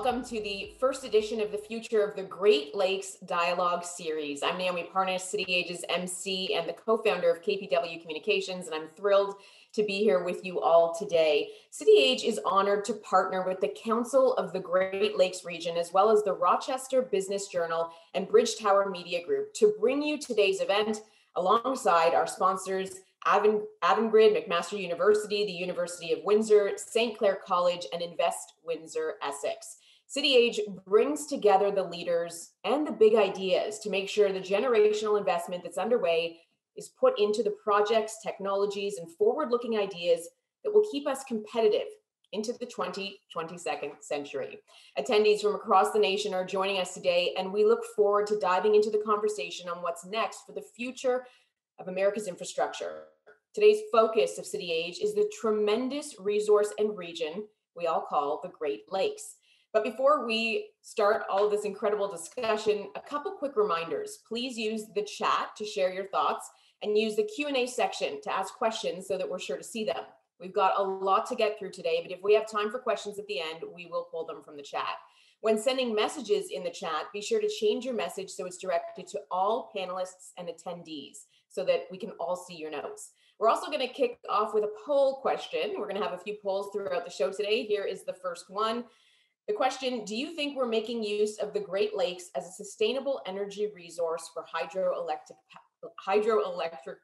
welcome to the first edition of the Future of the Great Lakes Dialogue Series. I'm Naomi Parnas, City Age's MC and the co-founder of KPW Communications, and I'm thrilled to be here with you all today. City Age is honored to partner with the Council of the Great Lakes region, as well as the Rochester Business Journal and Bridge Tower Media Group, to bring you today's event alongside our sponsors, Avangrid, McMaster University, the University of Windsor, St. Clair College, and Invest Windsor Essex. City Age brings together the leaders and the big ideas to make sure the generational investment that's underway is put into the projects, technologies, and forward-looking ideas that will keep us competitive into the 22nd century. Attendees from across the nation are joining us today, and we look forward to diving into the conversation on what's next for the future of America's infrastructure. Today's focus of City Age is the tremendous resource and region we all call the Great Lakes. But before we start all of this incredible discussion, a couple quick reminders. Please use the chat to share your thoughts and use the Q&A section to ask questions so that we're sure to see them. We've got a lot to get through today, but if we have time for questions at the end, we will pull them from the chat. When sending messages in the chat, be sure to change your message so it's directed to all panelists and attendees so that we can all see your notes. We're also going to kick off with a poll question. We're going to have a few polls throughout the show today. Here is the first one. The question, do you think we're making use of the Great Lakes as a sustainable energy resource for hydroelectric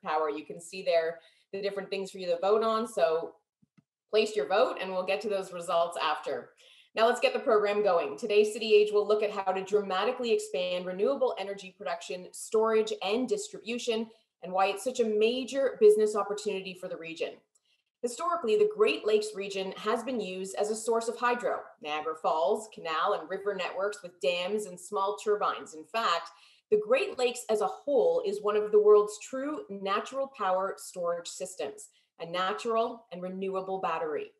power? You can see there the different things for you to vote on. So place your vote and we'll get to those results after. Now let's get the program going. Today's City Age will look at how to dramatically expand renewable energy production, storage, and distribution, and why it's such a major business opportunity for the region. Historically, the Great Lakes region has been used as a source of hydro, Niagara Falls, canal and river networks with dams and small turbines. In fact, the Great Lakes as a whole is one of the world's true natural power storage systems, a natural and renewable battery.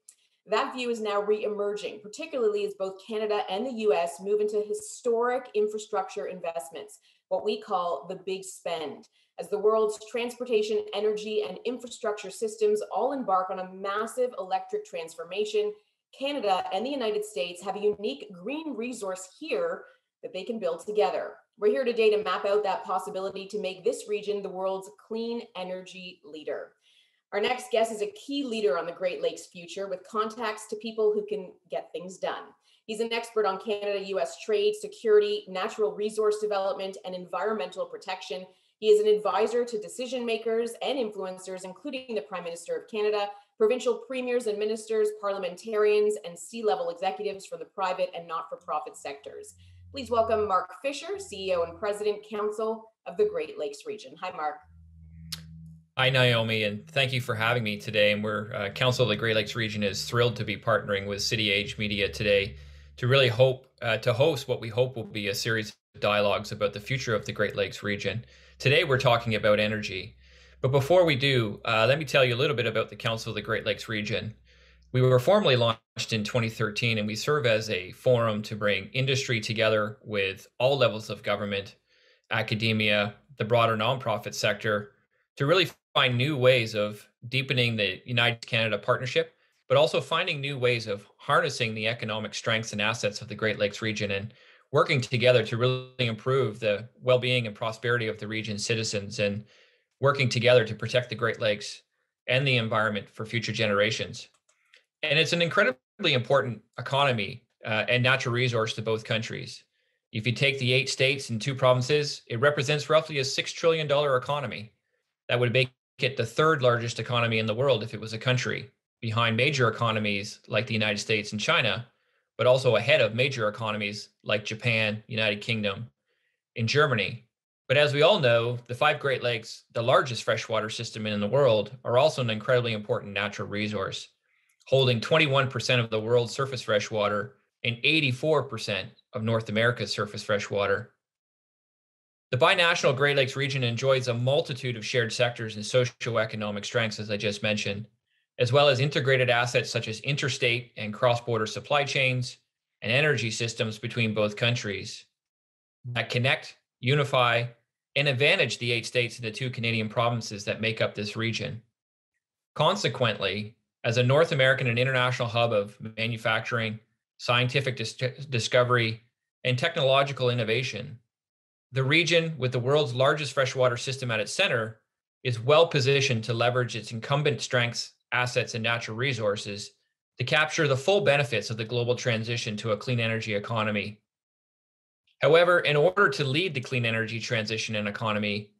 That view is now re-emerging, particularly as both Canada and the US move into historic infrastructure investments, what we call the big spend. As the world's transportation, energy, and infrastructure systems all embark on a massive electric transformation, Canada and the United States have a unique green resource here that they can build together. We're here today to map out that possibility to make this region the world's clean energy leader. Our next guest is a key leader on the Great Lakes future with contacts to people who can get things done. He's an expert on Canada-US trade, security, natural resource development, and environmental protection. He is an advisor to decision makers and influencers, including the Prime Minister of Canada, provincial premiers and ministers, parliamentarians, and C-level executives from the private and not-for-profit sectors. Please welcome Mark Fisher, CEO and President, Council of the Great Lakes region. Hi, Mark. Hi, Naomi, and thank you for having me today. And we're Council of the Great Lakes region is thrilled to be partnering with City Age Media today to really hope to host what we hope will be a series of dialogues about the future of the Great Lakes region. Today, we're talking about energy. But before we do, let me tell you a little bit about the Council of the Great Lakes region. We were formally launched in 2013, and we serve as a forum to bring industry together with all levels of government, academia, the broader nonprofit sector, to really find new ways of deepening the United Canada partnership, but also finding new ways of harnessing the economic strengths and assets of the Great Lakes region and working together to really improve the well-being and prosperity of the region's citizens and working together to protect the Great Lakes and the environment for future generations. And it's an incredibly important economy and natural resource to both countries. If you take the 8 states and 2 provinces, it represents roughly a $6 trillion economy. That would make it the 3rd largest economy in the world if it was a country, behind major economies like the United States and China, but also ahead of major economies like Japan, United Kingdom, and Germany. But as we all know, the 5 Great Lakes, the largest freshwater system in the world, are also an incredibly important natural resource, holding 21% of the world's surface freshwater and 84% of North America's surface freshwater. The binational Great Lakes region enjoys a multitude of shared sectors and socioeconomic strengths, as I just mentioned, as well as integrated assets such as interstate and cross-border supply chains and energy systems between both countries that connect, unify, and advantage the 8 states and the 2 Canadian provinces that make up this region. Consequently, as a North American and international hub of manufacturing, scientific discovery, and technological innovation. The region, with the world's largest freshwater system at its center, is well positioned to leverage its incumbent strengths, assets, and natural resources to capture the full benefits of the global transition to a clean energy economy. However, in order to lead the clean energy transition and economy,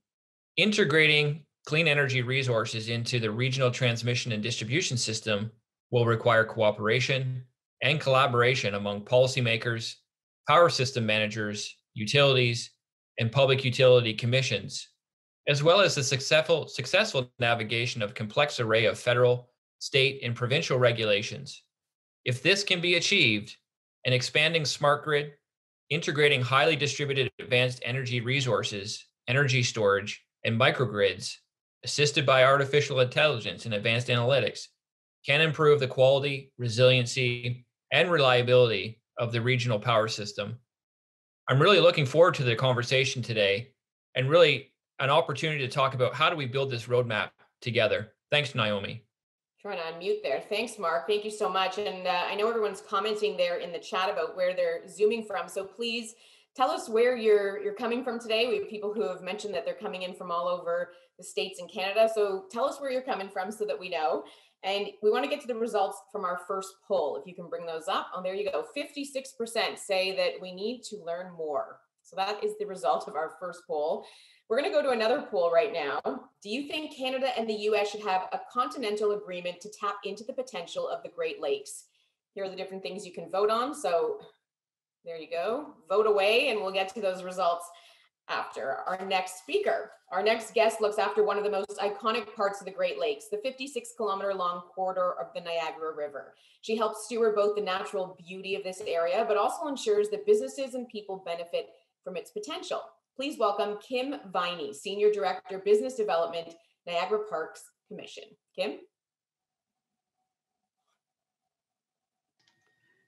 integrating clean energy resources into the regional transmission and distribution system will require cooperation and collaboration among policymakers, power system managers, utilities, and public utility commissions, as well as the successful navigation of complex array of federal, state, and provincial regulations. If this can be achieved, an expanding smart grid, integrating highly distributed advanced energy resources, energy storage, and microgrids, assisted by artificial intelligence and advanced analytics, can improve the quality, resiliency, and reliability of the regional power system. I'm really looking forward to the conversation today and really an opportunity to talk about how do we build this roadmap together. Thanks, Naomi. Trying to unmute there. Thanks, Mark. Thank you so much. And I know everyone's commenting there in the chat about where they're zooming from. So please tell us where you're coming from today. We have people who have mentioned that they're coming in from all over the States and Canada. So tell us where you're coming from so that we know. And we want to get to the results from our first poll. If you can bring those up. Oh, there you go. 56% say that we need to learn more. So that is the result of our first poll. We're going to go to another poll right now. Do you think Canada and the US should have a continental agreement to tap into the potential of the Great Lakes? Here are the different things you can vote on. So there you go. Vote away, and we'll get to those results after our next speaker. Our next guest looks after one of the most iconic parts of the Great Lakes, the 56-kilometer long corridor of the Niagara River. She helps steward both the natural beauty of this area, but also ensures that businesses and people benefit from its potential. Please welcome Kim Viney, Senior Director, Business Development, Niagara Parks Commission. Kim?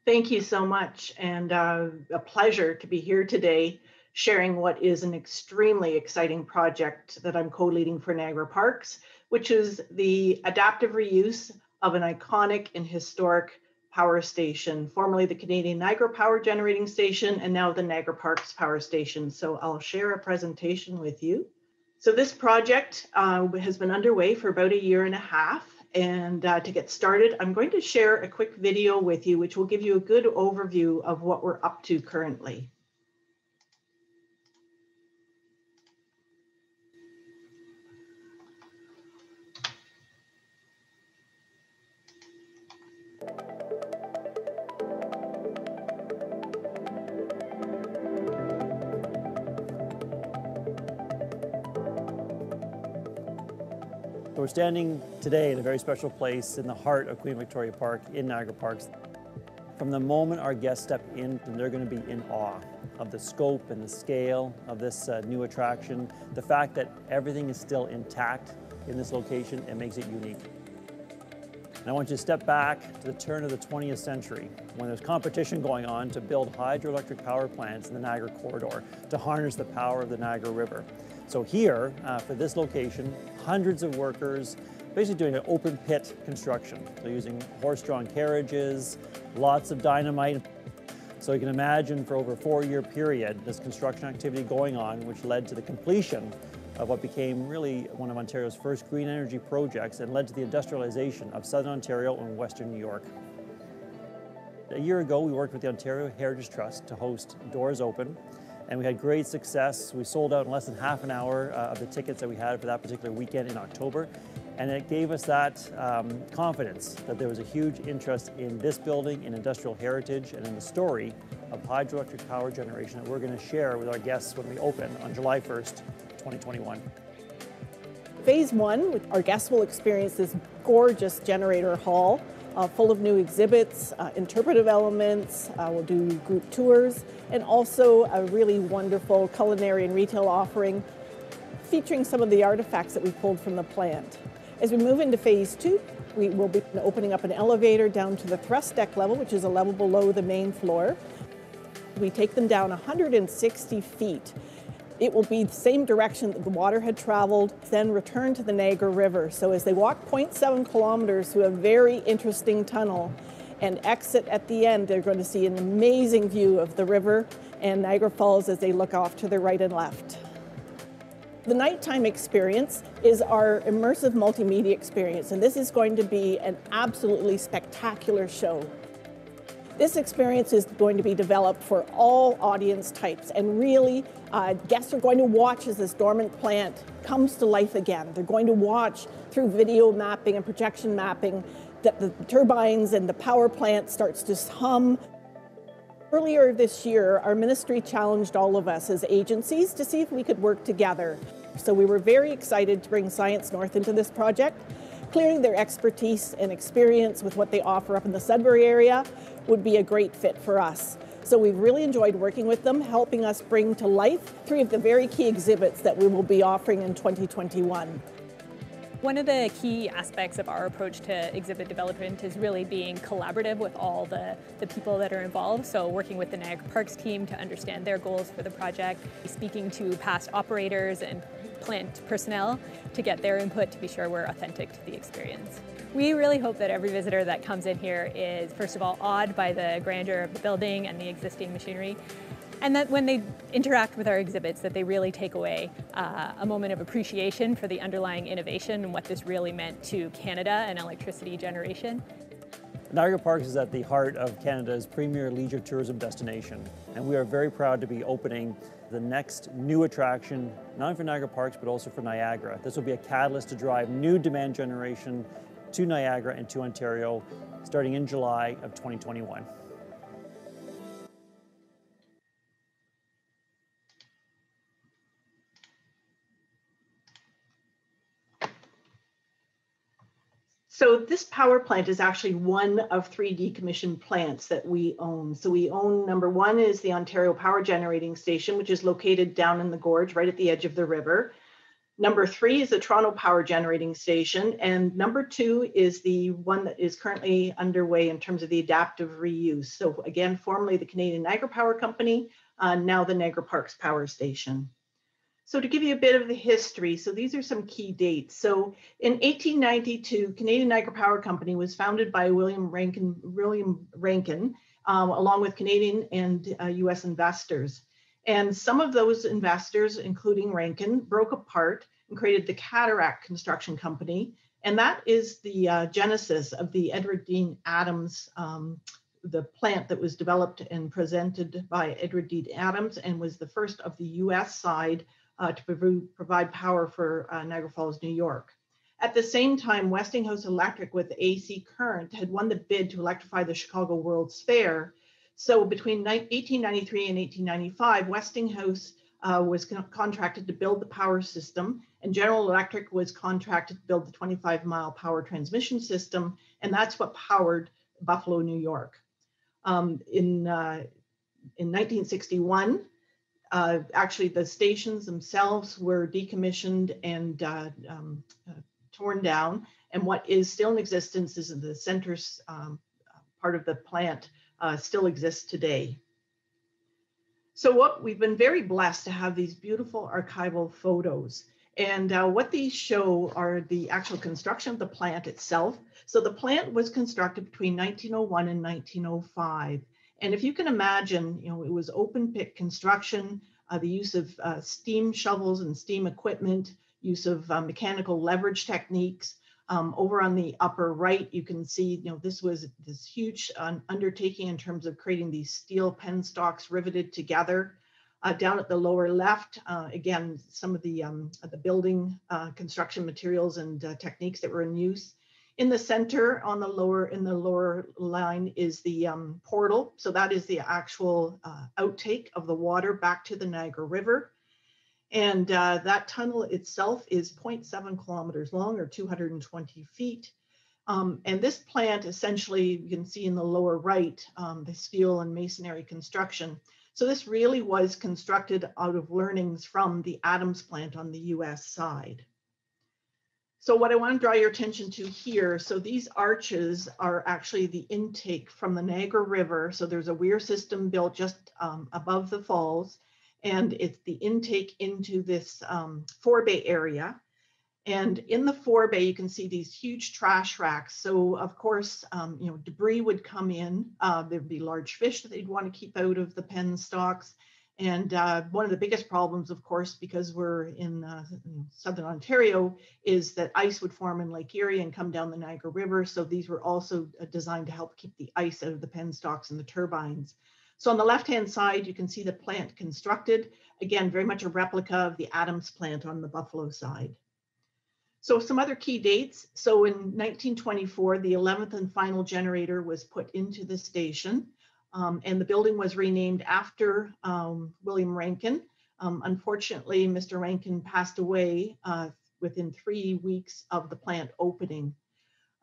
Thank you so much, and a pleasure to be here today sharing what is an extremely exciting project that I'm co-leading for Niagara Parks, which is the adaptive reuse of an iconic and historic power station, formerly the Canadian Niagara Power Generating Station, and now the Niagara Parks Power Station. So I'll share a presentation with you. So this project has been underway for about 1.5 years. And to get started, I'm going to share a quick video with you, which will give you a good overview of what we're up to currently. We're standing today in a very special place in the heart of Queen Victoria Park in Niagara Parks. From the moment our guests step in, they're going to be in awe of the scope and the scale of this new attraction. The fact that everything is still intact in this location, it makes it unique. And I want you to step back to the turn of the 20th century when there's competition going on to build hydroelectric power plants in the Niagara corridor to harness the power of the Niagara River. So here, for this location, hundreds of workers basically doing an open pit construction. So using horse-drawn carriages, lots of dynamite. So you can imagine for over a 4-year period, this construction activity going on, which led to the completion of what became really one of Ontario's first green energy projects and led to the industrialization of Southern Ontario and Western New York. A year ago, we worked with the Ontario Heritage Trust to host Doors Open, and we had great success. We sold out in less than half an hour of the tickets that we had for that particular weekend in October, and it gave us that confidence that there was a huge interest in this building, in industrial heritage, and in the story of hydroelectric power generation that we're going to share with our guests when we open on July 1st, 2021. Phase 1, our guests will experience this gorgeous generator hall full of new exhibits, interpretive elements. We'll do group tours, and also a really wonderful culinary and retail offering featuring some of the artifacts that we pulled from the plant. As we move into Phase 2, we will be opening up an elevator down to the thrust deck level, which is a level below the main floor. We take them down 160 feet. It will be the same direction that the water had traveled, then return to the Niagara River. So as they walk 0.7 kilometers through a very interesting tunnel and exit at the end. They're going to see an amazing view of the river and Niagara Falls as they look off to the right and left. The nighttime experience is our immersive multimedia experience, and this is going to be an absolutely spectacular show. This experience is going to be developed for all audience types, and really guests are going to watch as this dormant plant comes to life again. They're going to watch through video mapping and projection mapping that the turbines and the power plant starts to hum. Earlier this year, our ministry challenged all of us as agencies to see if we could work together. So we were very excited to bring Science North into this project. Clearly their expertise and experience with what they offer up in the Sudbury area would be a great fit for us. So we've really enjoyed working with them, helping us bring to life 3 of the very key exhibits that we will be offering in 2021. One of the key aspects of our approach to exhibit development is really being collaborative with all the people that are involved. So working with the Niagara Parks team to understand their goals for the project, speaking to past operators and plant personnel to get their input to be sure we're authentic to the experience. We really hope that every visitor that comes in here is, first of all, awed by the grandeur of the building and the existing machinery, and that when they interact with our exhibits, that they really take away a moment of appreciation for the underlying innovation and what this really meant to Canada and electricity generation. Niagara Parks is at the heart of Canada's premier leisure tourism destination, and we are very proud to be opening the next new attraction, not only for Niagara Parks, but also for Niagara. This will be a catalyst to drive new demand generation to Niagara and to Ontario, starting in July of 2021. So this power plant is actually one of 3 decommissioned plants that we own. So we own number 1 is the Ontario Power Generating Station, which is located down in the gorge right at the edge of the river. Number 3 is the Toronto Power Generating Station. And number 2 is the one that is currently underway in terms of the adaptive reuse. So again, formerly the Canadian Niagara Power Company, now the Niagara Parks Power Station. So to give you a bit of the history, so these are some key dates. So in 1892, Canadian Niagara Power Company was founded by William Rankin, along with Canadian and US investors. And some of those investors, including Rankin, broke apart and created the Cataract Construction Company. And that is the genesis of the Edward Dean Adams, the plant that was developed and presented by Edward Dean Adams and was the first of the US side to provide power for Niagara Falls, New York. At the same time, Westinghouse Electric with AC Current had won the bid to electrify the Chicago World's Fair. So between 1893 and 1895, Westinghouse was contracted to build the power system, and General Electric was contracted to build the 25-mile power transmission system, and that's what powered Buffalo, New York. In 1961, actually, the stations themselves were decommissioned and torn down. And what is still in existence is the center part of the plant still exists today. So we've been very blessed to have these beautiful archival photos. And what these show are the actual construction of the plant itself. So the plant was constructed between 1901 and 1905. And if you can imagine, it was open pit construction, the use of steam shovels and steam equipment, use of mechanical leverage techniques. Over on the upper right, you can see, this was this huge undertaking in terms of creating these steel penstocks riveted together. Down at the lower left, again, some of the building construction materials and techniques that were in use. In the center, in the lower line is the portal. So that is the actual outtake of the water back to the Niagara River. And that tunnel itself is 0.7 kilometers long, or 220 feet. And this plant, essentially, you can see in the lower right, the steel and masonry construction. So this really was constructed out of learnings from the Adams plant on the US side. So what I want to draw your attention to here, so these arches are actually the intake from the Niagara River. So there's a weir system built just above the falls, and it's the intake into this forebay area. And in the forebay, you can see these huge trash racks. So of course, debris would come in. There'd be large fish that they'd want to keep out of the pen stocks. And one of the biggest problems, of course, because we're in Southern Ontario, is that ice would form in Lake Erie and come down the Niagara River. So these were also designed to help keep the ice out of the pen stocks and the turbines. So on the left-hand side, you can see the plant constructed. Again, very much a replica of the Adams plant on the Buffalo side. So some other key dates. So in 1924, the 11th and final generator was put into the station, and the building was renamed after William Rankin. Unfortunately, Mr. Rankin passed away within 3 weeks of the plant opening.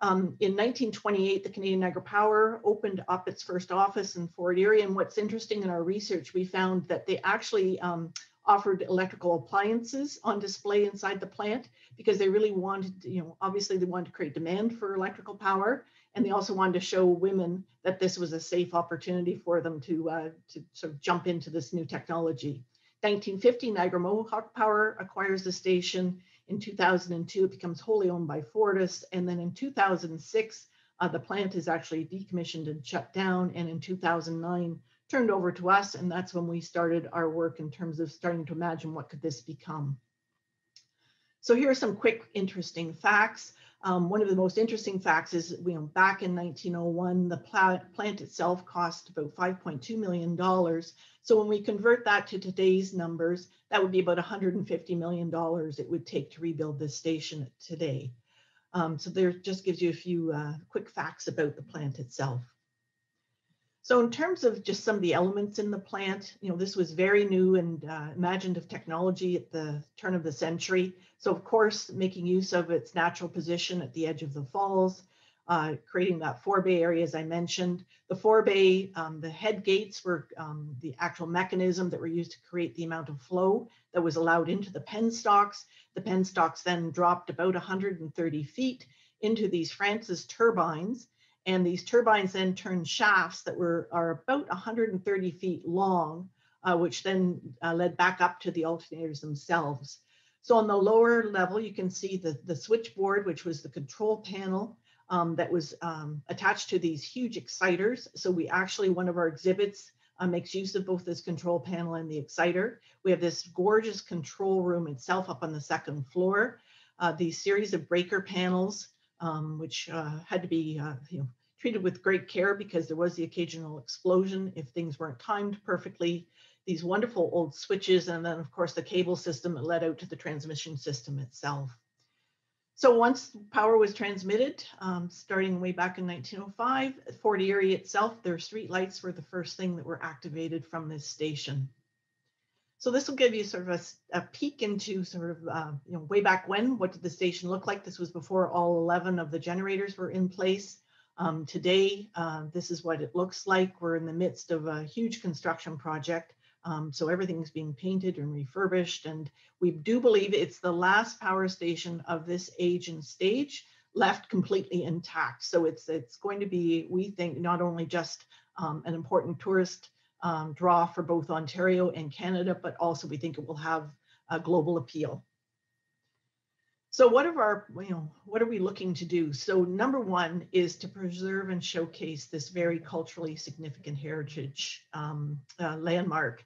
In 1928, the Canadian Niagara Power opened up its first office in Fort Erie. And what's interesting in our research, we found that they actually offered electrical appliances on display inside the plant because they really wanted, obviously they wanted to create demand for electrical power. And they also wanted to show women that this was a safe opportunity for them to sort of jump into this new technology. 1950, Niagara Mohawk Power acquires the station. In 2002, it becomes wholly owned by Fortis. And then in 2006, the plant is actually decommissioned and shut down. And in 2009, turned over to us. And that's when we started our work in terms of starting to imagine what could this become. So here are some quick, interesting facts. One of the most interesting facts is, back in 1901, the plant itself cost about $5.2 million. So when we convert that to today's numbers, that would be about $150 million it would take to rebuild this station today. So there just gives you a few quick facts about the plant itself. So in terms of just some of the elements in the plant, this was very new and imaginative technology at the turn of the century. So of course, making use of its natural position at the edge of the falls, creating that forebay area, as I mentioned. The forebay, the head gates were the actual mechanism that were used to create the amount of flow that was allowed into the pen stocks. The pen stocks then dropped about 130 feet into these Francis turbines. And these turbines then turn shafts that are about 130 feet long, which then led back up to the alternators themselves. So on the lower level, you can see the switchboard, which was the control panel that was attached to these huge exciters. So we actually, one of our exhibits makes use of both this control panel and the exciter. We have this gorgeous control room itself up on the second floor. These series of breaker panels, which had to be treated with great care because there was the occasional explosion if things weren't timed perfectly. These wonderful old switches, and then of course the cable system that led out to the transmission system itself. So once power was transmitted, starting way back in 1905, at Fort Erie itself, their street lights were the first thing that were activated from this station. So this will give you sort of a peek into sort of, way back when, what did the station look like? This was before all 11 of the generators were in place. Today, this is what it looks like. We're in the midst of a huge construction project. So everything's being painted and refurbished. And we do believe it's the last power station of this age and stage left completely intact. So it's going to be, we think, not only just an important tourist draw for both Ontario and Canada, but also we think it will have a global appeal. So what are we looking to do? So number one is to preserve and showcase this very culturally significant heritage landmark.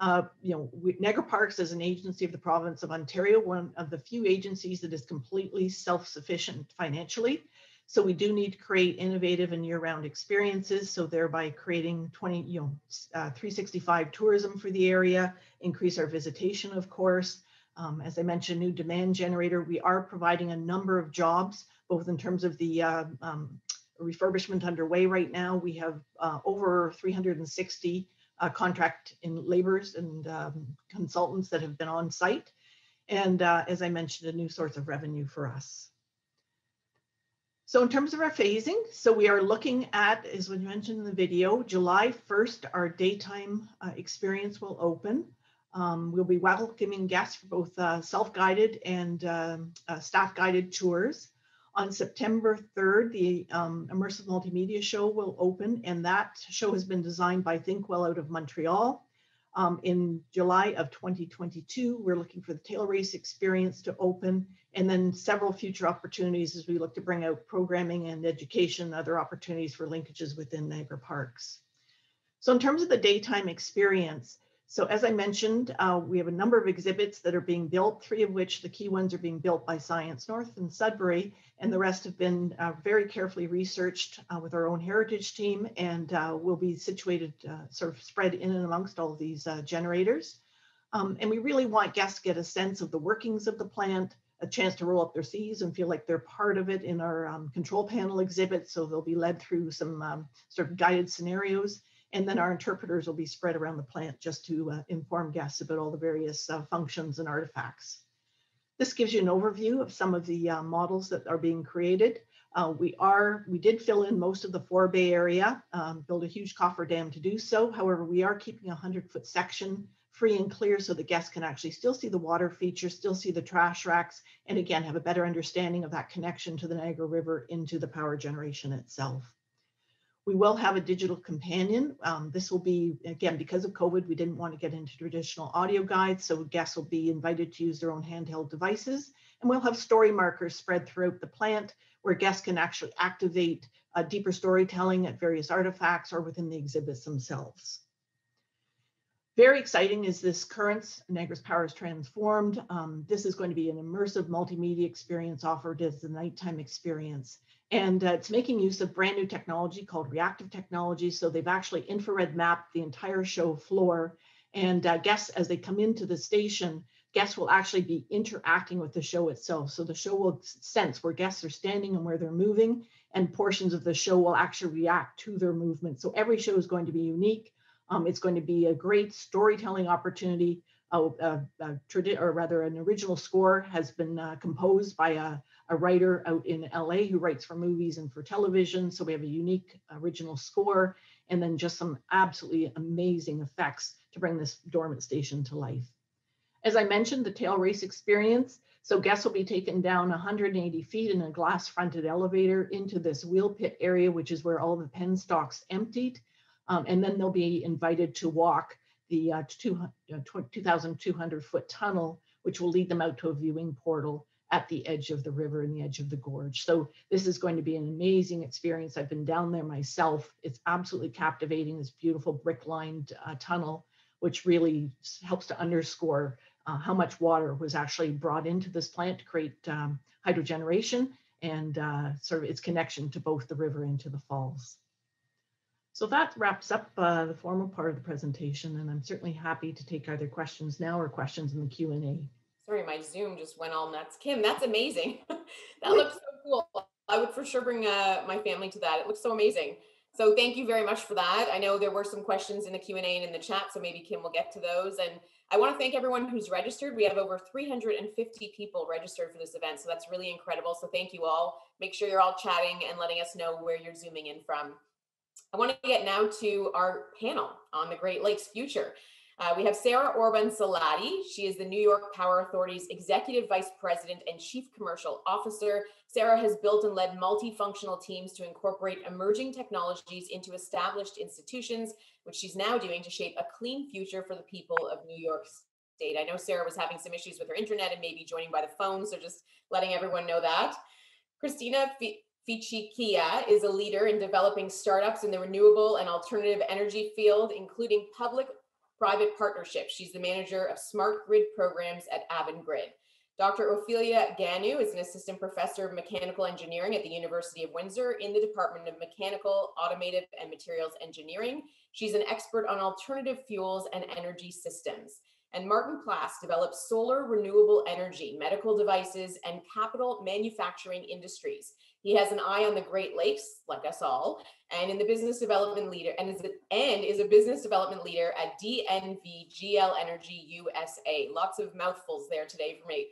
Niagara Parks is an agency of the province of Ontario, one of the few agencies that is completely self-sufficient financially. So we do need to create innovative and year-round experiences. So thereby creating 365 tourism for the area, increase our visitation, of course. As I mentioned, new demand generator. We are providing a number of jobs, both in terms of the refurbishment underway right now. We have over 360 contract in laborers and consultants that have been on site. And as I mentioned, a new source of revenue for us. So in terms of our phasing, so we are looking at, as we mentioned in the video, July 1st, our daytime experience will open. We'll be welcoming guests for both self-guided and staff-guided tours. On September 3rd, the Immersive Multimedia Show will open, and that show has been designed by Thinkwell out of Montreal. In July of 2022, we're looking for the Tailrace Experience to open, and then several future opportunities as we look to bring out programming and education, other opportunities for linkages within Niagara Parks. So in terms of the daytime experience, so as I mentioned, we have a number of exhibits that are being built, 3 of which the key ones are being built by Science North and Sudbury, and the rest have been very carefully researched with our own heritage team, and will be situated sort of spread in and amongst all of these generators. And we really want guests to get a sense of the workings of the plant, a chance to roll up their sleeves and feel like they're part of it in our control panel exhibit. So they'll be led through some sort of guided scenarios. And then our interpreters will be spread around the plant just to inform guests about all the various functions and artifacts. This gives you an overview of some of the models that are being created. We did fill in most of the forebay area, build a huge coffer dam to do so. However, we are keeping a 100-foot section free and clear so the guests can actually still see the water feature, still see the trash racks, and again, have a better understanding of that connection to the Niagara River into the power generation itself. We will have a digital companion. This will be, again, because of COVID, we didn't want to get into traditional audio guides, so guests will be invited to use their own handheld devices. And we'll have story markers spread throughout the plant where guests can actually activate deeper storytelling at various artifacts or within the exhibits themselves. Very exciting is this Currents, Niagara's Power is Transformed. This is going to be an immersive multimedia experience offered as the nighttime experience. And it's making use of brand new technology called reactive technology. So they've actually infrared mapped the entire show floor. And guests, as they come into the station, guests will actually be interacting with the show itself. So the show will sense where guests are standing and where they're moving, and portions of the show will actually react to their movement. So every show is going to be unique. It's going to be a great storytelling opportunity. An original score has been composed by a writer out in LA who writes for movies and for television. So we have a unique original score, and then just some absolutely amazing effects to bring this dormant station to life. As I mentioned, the Tailrace Experience. So guests will be taken down 180 feet in a glass fronted elevator into this wheel pit area, which is where all the pen stocks emptied. And then they'll be invited to walk the 2,200 foot tunnel, which will lead them out to a viewing portal at the edge of the river and the edge of the gorge. So this is going to be an amazing experience. I've been down there myself. It's absolutely captivating, this beautiful brick-lined tunnel, which really helps to underscore how much water was actually brought into this plant to create hydrogeneration and sort of its connection to both the river and to the falls. So that wraps up the formal part of the presentation, and I'm certainly happy to take either questions now or questions in the Q&A. Sorry, my Zoom just went all nuts. Kim, that's amazing. That looks so cool. I would for sure bring my family to that. It looks so amazing. So thank you very much for that. I know there were some questions in the Q&A and in the chat, so maybe Kim will get to those. And I want to thank everyone who's registered. We have over 350 people registered for this event, so that's really incredible. So thank you all. Make sure you're all chatting and letting us know where you're zooming in from. I want to get now to our panel on the Great Lakes future. We have Sarah Orban-Salati. She is the New York Power Authority's Executive Vice President and Chief Commercial Officer. Sarah has built and led multifunctional teams to incorporate emerging technologies into established institutions, which she's now doing to shape a clean future for the people of New York State. I know Sarah was having some issues with her internet and maybe joining by the phone, so just letting everyone know that. Christina Fichikia is a leader in developing startups in the renewable and alternative energy field, including public-private partnerships. She's the manager of smart grid programs at Avangrid. Dr. Ophelia Ganu is an assistant professor of mechanical engineering at the University of Windsor in the Department of Mechanical, Automotive, and Materials Engineering. She's an expert on alternative fuels and energy systems. And Martin Plass develops solar, renewable energy, medical devices, and capital manufacturing industries. He has an eye on the Great Lakes, like us all, and in the business development leader, and is a business development leader at DNV GL Energy USA. Lots of mouthfuls there today for me.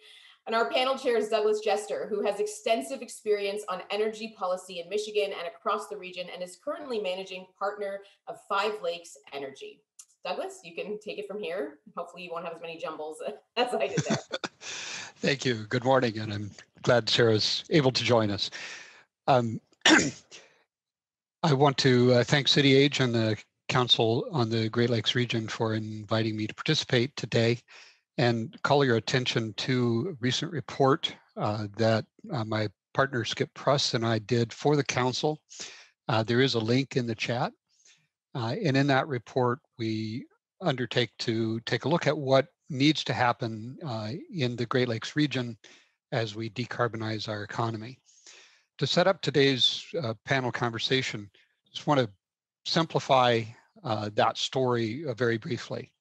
And our panel chair is Douglas Jester, who has extensive experience on energy policy in Michigan and across the region, and is currently managing partner of Five Lakes Energy. Douglas, you can take it from here. Hopefully you won't have as many jumbles as I did there. Thank you. Good morning, and I'm glad Sarah's able to join us. I want to thank CityAge and the Council on the Great Lakes region for inviting me to participate today and call your attention to a recent report that my partner Skip Pruss and I did for the Council. There is a link in the chat. And in that report, we undertake to take a look at what needs to happen in the Great Lakes region as we decarbonize our economy. To set up today's panel conversation, just want to simplify that story very briefly.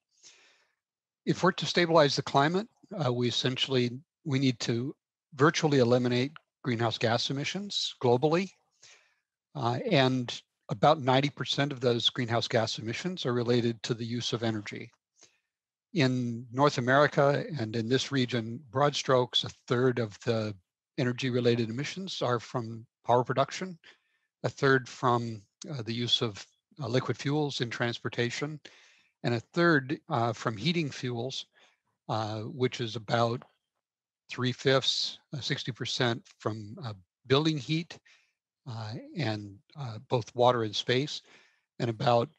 If we're to stabilize the climate, we need to virtually eliminate greenhouse gas emissions globally. And about 90% of those greenhouse gas emissions are related to the use of energy. In North America and in this region, broad strokes, a third of the energy-related emissions are from power production, a third from the use of liquid fuels in transportation, and a third from heating fuels, which is about 3/5, 60% from building heat and both water and space, and about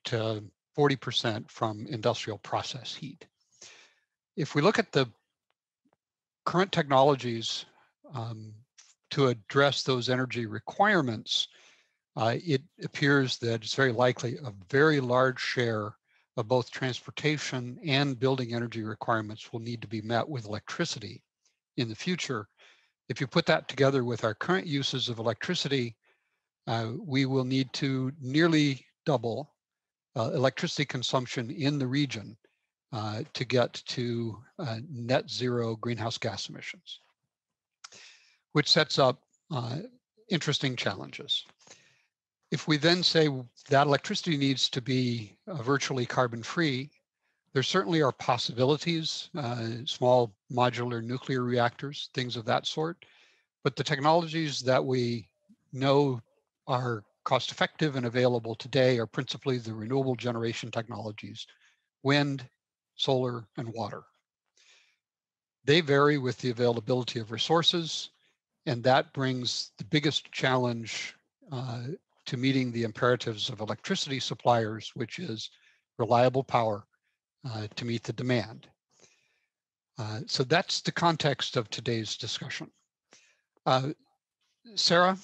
40% from industrial process heat. If we look at the current technologies to address those energy requirements, it appears that it's very likely a very large share of both transportation and building energy requirements will need to be met with electricity in the future. If you put that together with our current uses of electricity, we will need to nearly double electricity consumption in the region to get to net zero greenhouse gas emissions, which sets up interesting challenges. If we then say that electricity needs to be virtually carbon-free, there certainly are possibilities, small modular nuclear reactors, things of that sort, but the technologies that we know are cost-effective and available today are principally the renewable generation technologies, wind, solar, and water. They vary with the availability of resources, and that brings the biggest challenge to meeting the imperatives of electricity suppliers, which is reliable power to meet the demand. So that's the context of today's discussion. Sarah,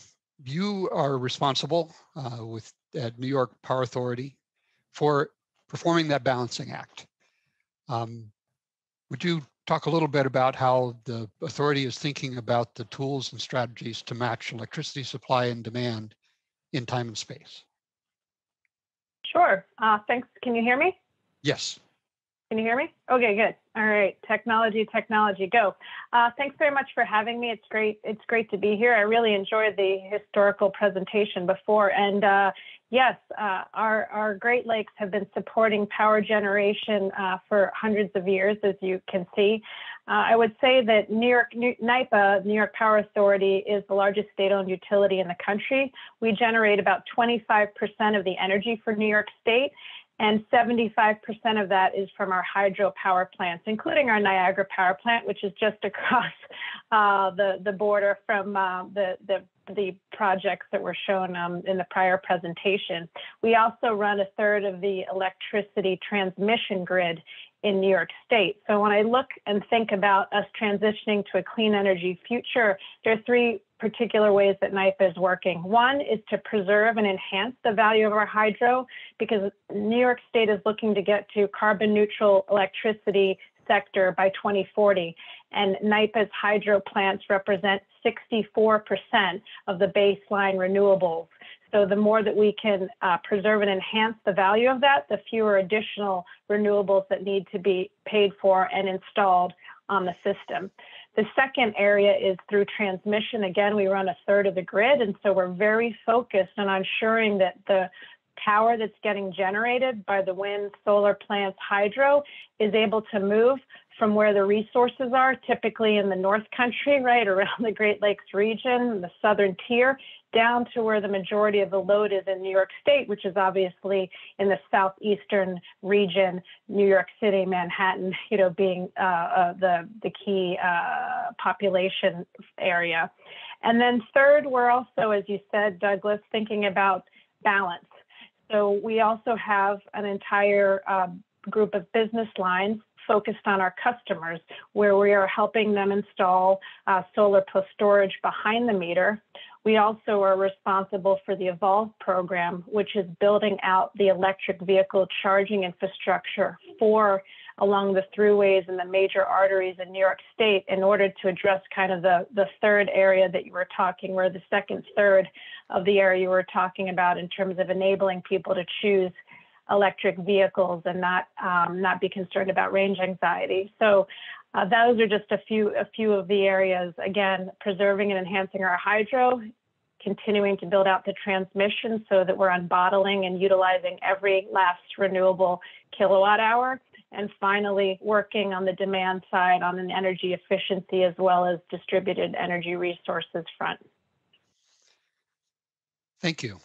you are responsible at New York Power Authority for performing that balancing act. Would you talk a little bit about how the authority is thinking about the tools and strategies to match electricity supply and demand in time and space? Sure. Thanks. Can you hear me? Yes. Can you hear me? Okay, good. All right. Technology, go. Thanks very much for having me. It's great to be here. I really enjoyed the historical presentation before. And yes, our Great Lakes have been supporting power generation for hundreds of years, as you can see. I would say that NYPA, New York Power Authority, is the largest state-owned utility in the country. We generate about 25% of the energy for New York State, and 75% of that is from our hydro power plants, including our Niagara power plant, which is just across the border from the projects that were shown in the prior presentation. We also run a third of the electricity transmission grid in New York State. So when I look and think about us transitioning to a clean energy future, there are three particular ways that NYPA is working. One is to preserve and enhance the value of our hydro, because New York State is looking to get to carbon neutral electricity sector by 2040. And NYPA's hydro plants represent 64% of the baseline renewables. So the more that we can preserve and enhance the value of that, the fewer additional renewables that need to be paid for and installed on the system. The second area is through transmission. Again, we run a third of the grid, and so we're very focused on ensuring that the power that's getting generated by the wind, solar plants, hydro, is able to move from where the resources are, typically in the North Country, right, around the Great Lakes region, the southern tier, down to where the majority of the load is in New York State, which is obviously in the southeastern region, New York City, Manhattan, being the key population area. And then third, we're also, as you said, Douglas, thinking about balance. So we also have an entire group of business lines focused on our customers, where we are helping them install solar plus storage behind the meter. We also are responsible for the Evolve program, which is building out the electric vehicle charging infrastructure along the throughways and the major arteries in New York State in order to address kind of the third area that you were talking, or the second third of the area you were talking about in terms of enabling people to choose electric vehicles and not be concerned about range anxiety. So those are just a few of the areas. Again, preserving and enhancing our hydro, continuing to build out the transmission so that we're unbottling and utilizing every last renewable kilowatt hour. And finally, working on the demand side on an energy efficiency as well as distributed energy resources front. Thank you.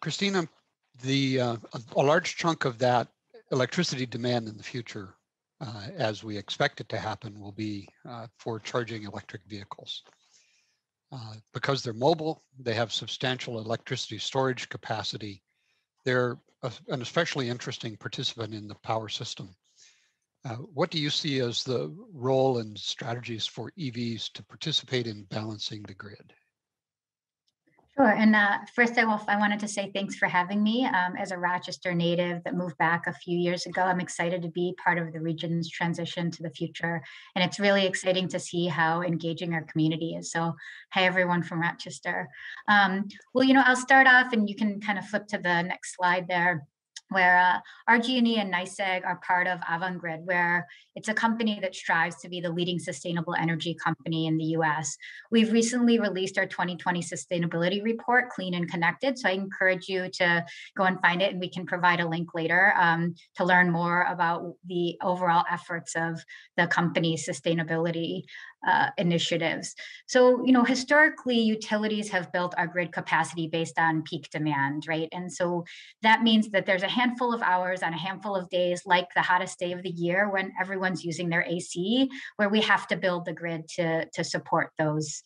Christina, a large chunk of that electricity demand in the future, as we expect it to happen, will be for charging electric vehicles. Because they're mobile, they have substantial electricity storage capacity. They're an especially interesting participant in the power system. What do you see as the role and strategies for EVs to participate in balancing the grid? Sure. And first off, I wanted to say thanks for having me. As a Rochester native that moved back a few years ago, I'm excited to be part of the region's transition to the future. And it's really exciting to see how engaging our community is. So hi, everyone from Rochester. Well, I'll start off and you can kind of flip to the next slide there, where RG&E and NYSEG are part of Avangrid, where it's a company that strives to be the leading sustainable energy company in the US. We've recently released our 2020 sustainability report, Clean and Connected. So I encourage you to go and find it, and we can provide a link later to learn more about the overall efforts of the company's sustainability initiatives. So, historically, utilities have built our grid capacity based on peak demand, right? And so that means that there's a handful of hours on a handful of days, like the hottest day of the year when everyone's using their AC, where we have to build the grid to support those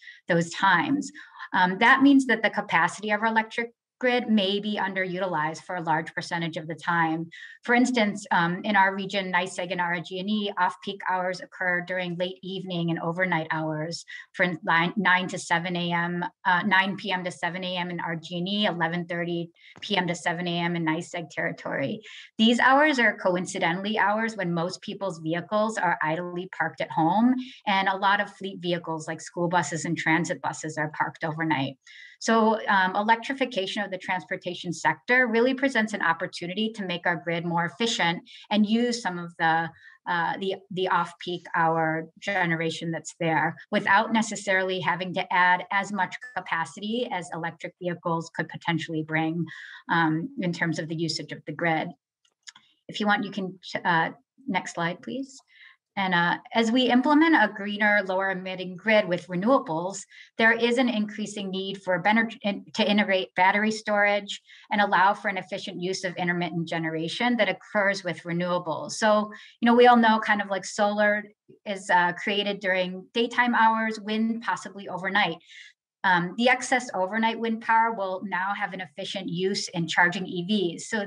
times. That means that the capacity of our electric grid may be underutilized for a large percentage of the time. For instance, in our region, NYSEG and RG&E, off-peak hours occur during late evening and overnight hours. For 9 to 7 a.m., 9 p.m. to 7 a.m. in RG&E, 11:30 p.m. to 7 a.m. in NYSEG territory. These hours are coincidentally hours when most people's vehicles are idly parked at home, and a lot of fleet vehicles like school buses and transit buses are parked overnight. So electrification of the transportation sector really presents an opportunity to make our grid more efficient and use some of the off-peak hour generation that's there without necessarily having to add as much capacity as electric vehicles could potentially bring in terms of the usage of the grid. If you want, you can, next slide, please. And as we implement a greener, lower emitting grid with renewables, there is an increasing need to integrate battery storage and allow for an efficient use of intermittent generation that occurs with renewables. So, we all know kind of like solar is created during daytime hours, wind possibly overnight. The excess overnight wind power will now have an efficient use in charging EVs. So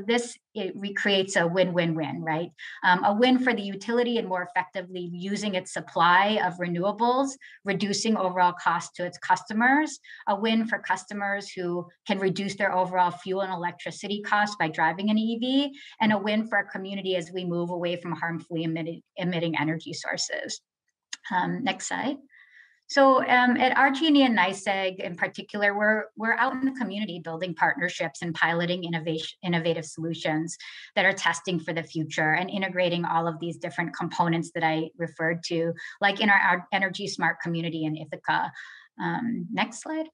it recreates a win-win-win, right? A win for the utility and more effectively using its supply of renewables, reducing overall cost to its customers. A win for customers who can reduce their overall fuel and electricity costs by driving an EV, and a win for our community as we move away from harmfully emitting energy sources. Next slide. So at RG&E and NYSEG in particular, we're out in the community building partnerships and piloting innovative solutions that are testing for the future and integrating all of these different components that I referred to, like in our Energy Smart community in Ithaca. Next slide.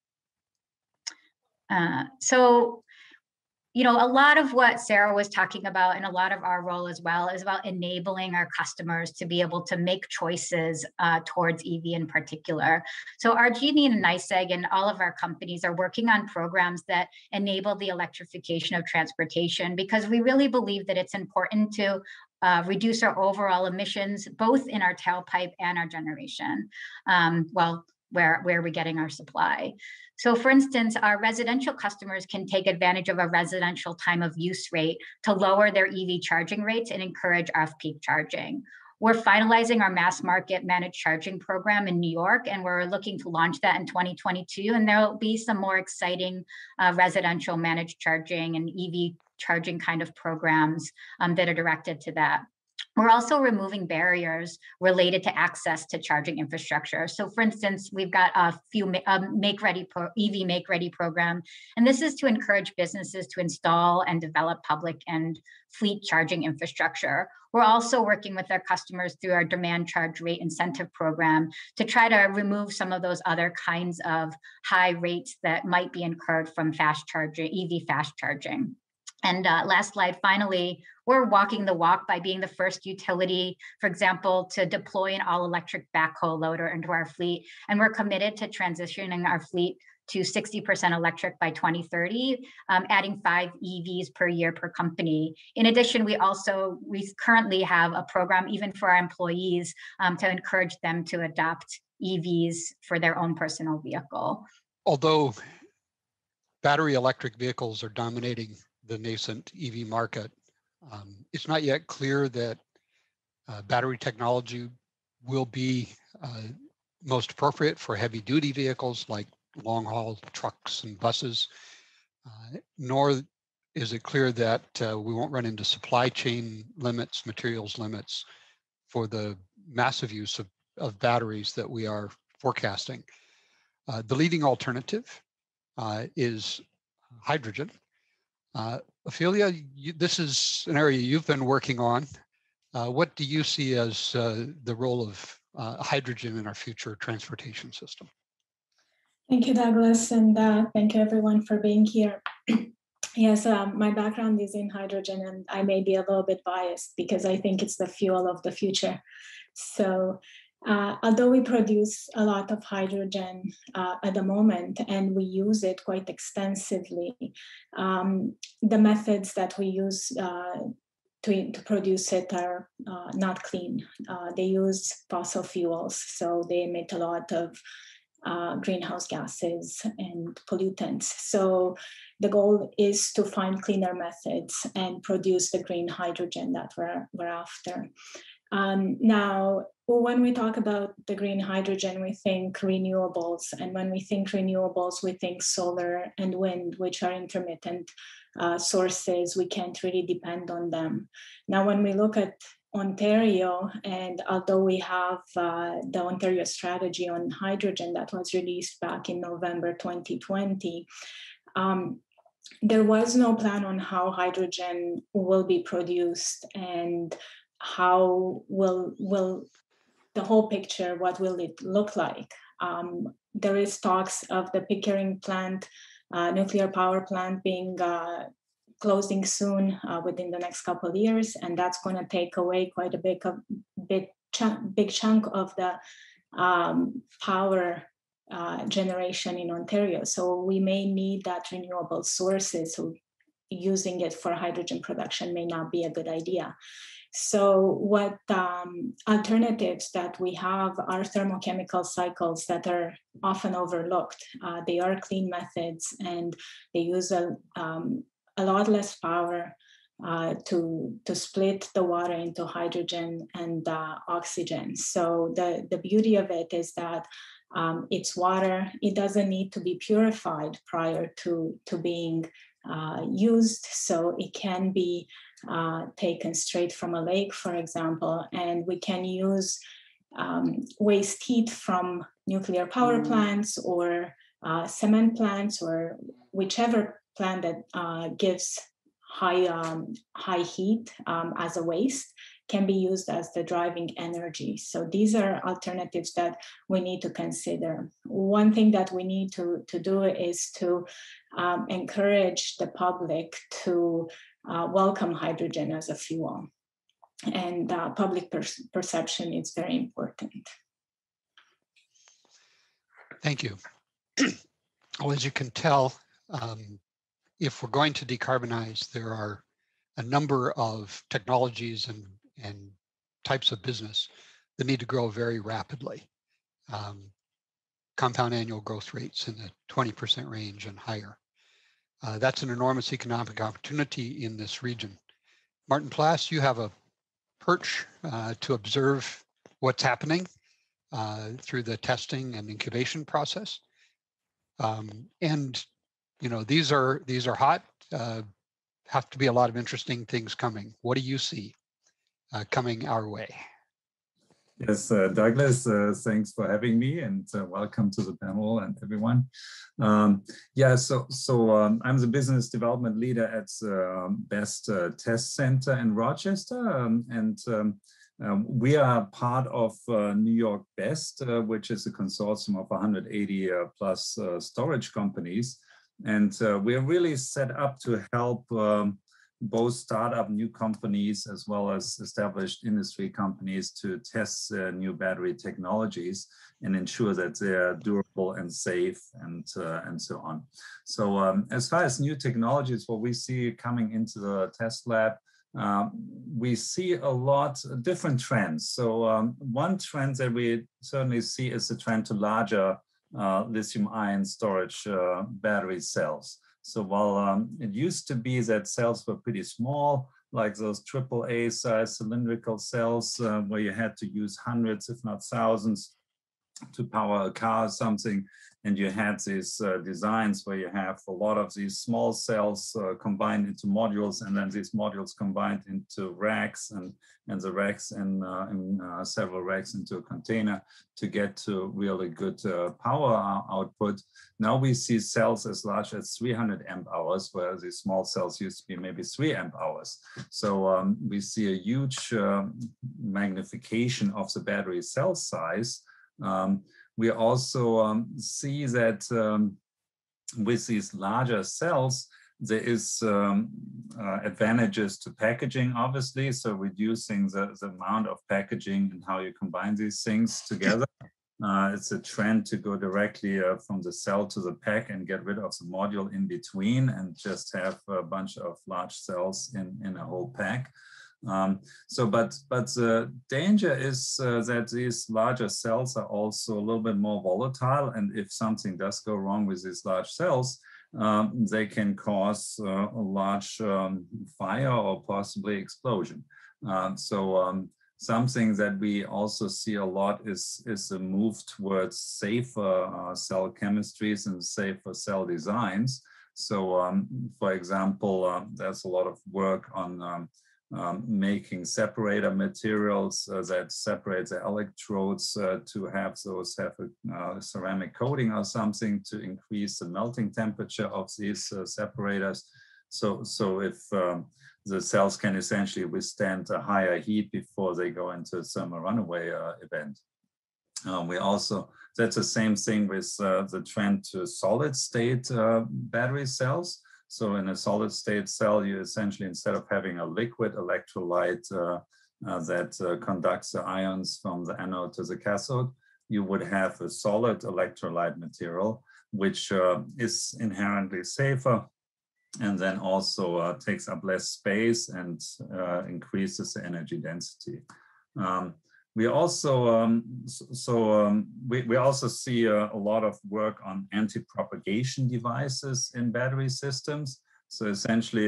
A lot of what Sarah was talking about and a lot of our role as well is about enabling our customers to be able to make choices towards EV in particular. So RG&E and NYSEG and all of our companies are working on programs that enable the electrification of transportation because we really believe that it's important to reduce our overall emissions, both in our tailpipe and our generation. where we're getting our supply. So for instance, our residential customers can take advantage of a residential time of use rate to lower their EV charging rates and encourage off-peak charging. We're finalizing our mass market managed charging program in New York, and we're looking to launch that in 2022. And there'll be some more exciting residential managed charging and EV charging kind of programs that are directed to that. We're also removing barriers related to access to charging infrastructure. So for instance, we've got a few EV Make Ready program, and this is to encourage businesses to install and develop public and fleet charging infrastructure. We're also working with our customers through our demand charge rate incentive program to try to remove some of those other kinds of high rates that might be incurred from fast charging, EV fast charging. And last slide, finally, we're walking the walk by being the first utility, for example, to deploy an all-electric backhoe loader into our fleet. And we're committed to transitioning our fleet to 60% electric by 2030, adding 5 EVs per year per company. In addition, we currently have a program even for our employees to encourage them to adopt EVs for their own personal vehicle. Although battery electric vehicles are dominating the nascent EV market, it's not yet clear that battery technology will be most appropriate for heavy duty vehicles like long haul trucks and buses, nor is it clear that we won't run into supply chain limits, materials limits for the massive use of batteries that we are forecasting. The leading alternative is hydrogen. Ophelia, this is an area you've been working on. What do you see as the role of hydrogen in our future transportation system? Thank you, Douglas, and thank you everyone for being here. Yes, my background is in hydrogen, and I may be a little bit biased because I think it's the fuel of the future. So although we produce a lot of hydrogen at the moment and we use it quite extensively, the methods that we use to produce it are not clean. They use fossil fuels, so they emit a lot of greenhouse gases and pollutants. So the goal is to find cleaner methods and produce the green hydrogen that we're after. Now, when we talk about the green hydrogen, we think renewables. And when we think renewables, we think solar and wind, which are intermittent sources. We can't really depend on them. Now, when we look at Ontario, and although we have the Ontario strategy on hydrogen that was released back in November 2020, there was no plan on how hydrogen will be produced and how will the whole picture, what will it look like? There is talks of the Pickering plant, nuclear power plant being closing soon within the next couple of years, and that's going to take away quite a big chunk of the power generation in Ontario. So we may need that renewable sources. So using it for hydrogen production may not be a good idea. So what alternatives that we have are thermochemical cycles that are often overlooked. They are clean methods and they use a lot less power to split the water into hydrogen and oxygen. So the beauty of it is that it's water. It doesn't need to be purified prior to being used. So it can be taken straight from a lake, for example, and we can use waste heat from nuclear power plants or cement plants or whichever plant that gives high heat as a waste can be used as the driving energy. So these are alternatives that we need to consider. One thing that we need to do is to encourage the public to welcome hydrogen as a fuel. And public perception is very important. Thank you. Well, as you can tell, if we're going to decarbonize, there are a number of technologies and types of business that need to grow very rapidly. compound annual growth rates in the 20% range and higher. That's an enormous economic opportunity in this region. Martin Plass, you have a perch to observe what's happening through the testing and incubation process. And you know, these are hot. Have to be a lot of interesting things coming. What do you see coming our way? Yes, Douglas, thanks for having me, and welcome to the panel and everyone. Yeah, so I'm the business development leader at BEST Test Center in Rochester, we are part of New York BEST, which is a consortium of 180 plus storage companies. And we're really set up to help both startup new companies as well as established industry companies to test new battery technologies and ensure that they're durable and safe and so on. So as far as new technologies, what we see coming into the test lab, we see a lot of different trends. So one trend that we certainly see is the trend to larger lithium-ion storage battery cells. So while it used to be that cells were pretty small, like those AAA size cylindrical cells where you had to use hundreds, if not thousands, to power a car or something, and you had these designs where you have a lot of these small cells combined into modules, and then these modules combined into racks, and the racks and several racks into a container to get to really good power output. Now we see cells as large as 300 amp hours, where these small cells used to be maybe 3 amp hours. So we see a huge magnification of the battery cell size. We also see that with these larger cells, there is advantages to packaging, obviously, so reducing the amount of packaging and how you combine these things together. It's a trend to go directly from the cell to the pack and get rid of the module in between and just have a bunch of large cells in a whole pack. But the danger is that these larger cells are also a little bit more volatile, and if something does go wrong with these large cells, they can cause a large fire or possibly explosion. Something that we also see a lot is a move towards safer cell chemistries and safer cell designs. So, for example, there's a lot of work on making separator materials that separate the electrodes to have those have a ceramic coating or something to increase the melting temperature of these separators. So if the cells can essentially withstand a higher heat before they go into a thermal runaway event. We also, that's the same thing with the trend to solid state battery cells. So in a solid state cell, you essentially, instead of having a liquid electrolyte that conducts the ions from the anode to the cathode, you would have a solid electrolyte material, which is inherently safer and then also takes up less space and increases the energy density. We also we also see a lot of work on anti-propagation devices in battery systems. So essentially,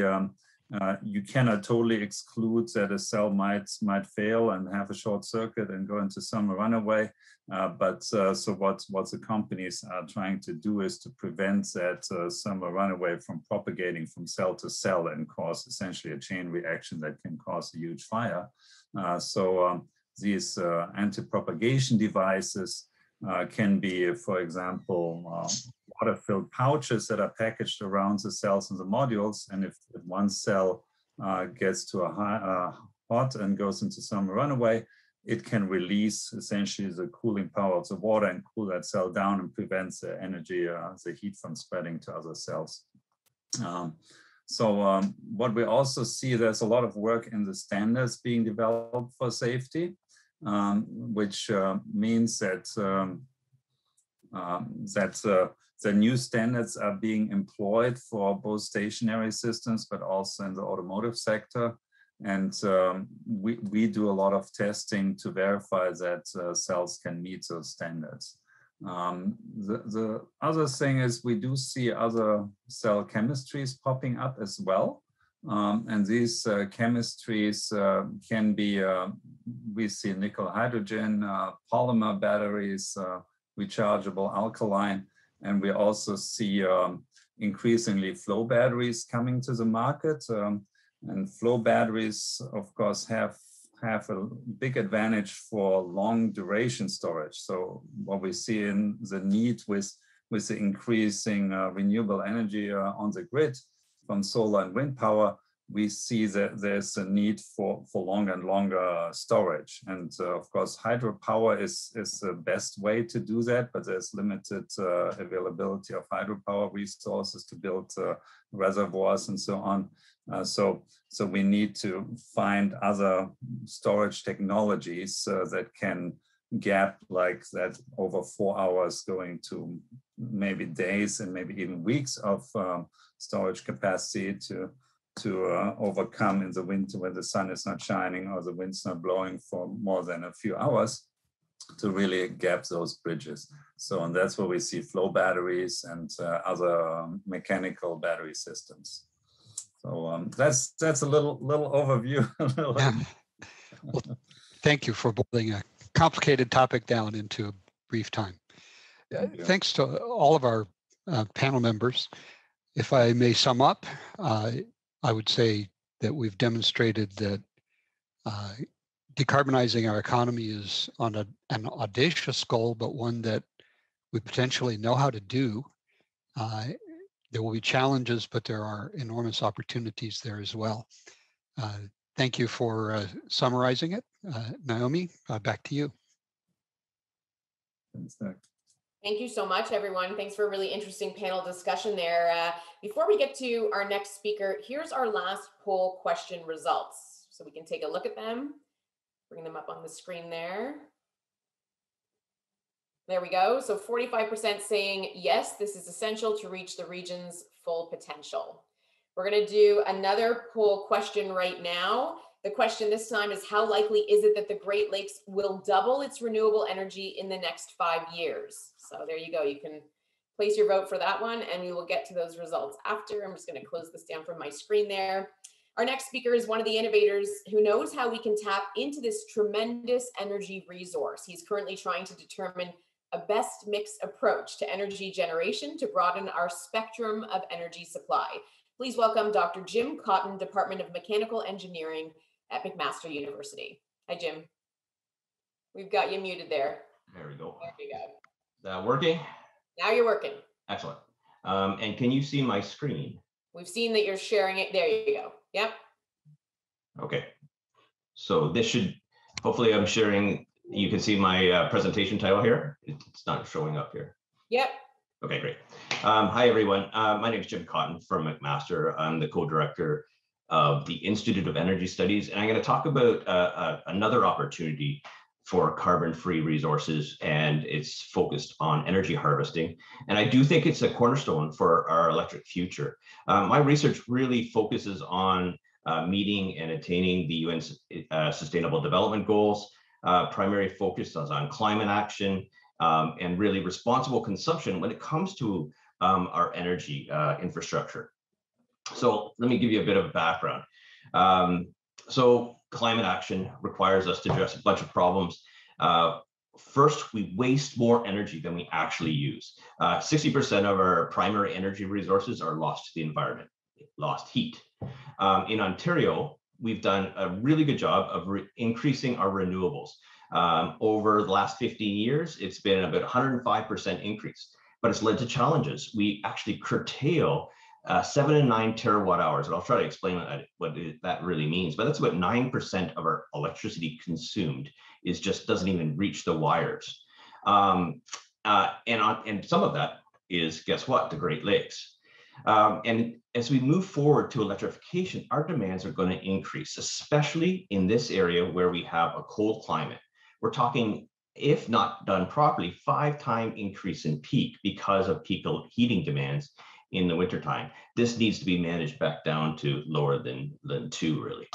you cannot totally exclude that a cell might fail and have a short circuit and go into thermal runaway. So what the companies are trying to do is to prevent that thermal runaway from propagating from cell to cell and cause essentially a chain reaction that can cause a huge fire. These anti-propagation devices can be, for example, water-filled pouches that are packaged around the cells and the modules. And if one cell gets to a hot and goes into thermal runaway, it can release essentially the cooling power of the water and cool that cell down and prevents the energy, the heat from spreading to other cells. What we also see, there's a lot of work in the standards being developed for safety, which means that the new standards are being employed for both stationary systems, but also in the automotive sector. And we do a lot of testing to verify that cells can meet those standards. The other thing is we do see other cell chemistries popping up as well. And these chemistries can be, we see nickel hydrogen, polymer batteries, rechargeable alkaline, and we also see increasingly flow batteries coming to the market. And flow batteries, of course, have a big advantage for long duration storage. So what we see in the need with the increasing renewable energy on the grid from solar and wind power, we see that there's a need for longer and longer storage. And of course, hydropower is the best way to do that, but there's limited availability of hydropower resources to build reservoirs and so on. So we need to find other storage technologies that can gap like that over 4 hours going to maybe days and maybe even weeks of storage capacity to overcome in the winter when the sun is not shining or the wind's not blowing for more than a few hours, to really gap those bridges. So, and that's where we see flow batteries and other mechanical battery systems. So that's a little overview. Well, thank you for boiling a complicated topic down into a brief time. Thanks to all of our panel members. If I may sum up, I would say that we've demonstrated that decarbonizing our economy is on an audacious goal, but one that we potentially know how to do. There will be challenges, but there are enormous opportunities there as well. Thank you for summarizing it. Naomi, back to you. Thank you so much, everyone. Thanks for a really interesting panel discussion there. Before we get to our next speaker, here's our last poll question results. So we can take a look at them, bring them up on the screen there. There we go. So 45% saying, yes, this is essential to reach the region's full potential. We're going to do another poll question right now. The question this time is, how likely is it that the Great Lakes will double its renewable energy in the next 5 years? So there you go. You can place your vote for that one, and we will get to those results after. I'm just going to close this down from my screen there. Our next speaker is one of the innovators who knows how we can tap into this tremendous energy resource. He's currently trying to determine a best mix approach to energy generation to broaden our spectrum of energy supply. Please welcome Dr. Jim Cotton, Department of Mechanical Engineering at McMaster University. Hi, Jim. We've got you muted there. There we go. There you go. Is that working? Now you're working. Excellent. And can you see my screen? We've seen that you're sharing it. There you go. Yep. Okay. So this should, hopefully I'm sharing, you can see my presentation title here. It's not showing up here. Yep. Okay, great. Hi, everyone. My name is Jim Cotton from McMaster. I'm the co-director of the Institute of Energy Studies, and I'm going to talk about another opportunity for carbon-free resources, and it's focused on energy harvesting. And I do think it's a cornerstone for our electric future. My research really focuses on meeting and attaining the UN's Sustainable Development Goals. Primary focus is on climate action and really responsible consumption when it comes to our energy infrastructure. So let me give you a bit of background. So climate action requires us to address a bunch of problems. First, we waste more energy than we actually use. 60% of our primary energy resources are lost to the environment, lost heat. In Ontario, we've done a really good job of increasing our renewables. Over the last 15 years, it's been about 105% increase, but it's led to challenges. We actually curtail 7 and 9 terawatt hours, and I'll try to explain what that really means, but that's about 9% of our electricity consumed is just doesn't even reach the wires. And some of that is, guess what, the Great Lakes. And as we move forward to electrification, our demands are going to increase, especially in this area where we have a cold climate. We're talking, if not done properly, 5-time increase in peak because of peak heating demands in the wintertime. This needs to be managed back down to lower than 2, really.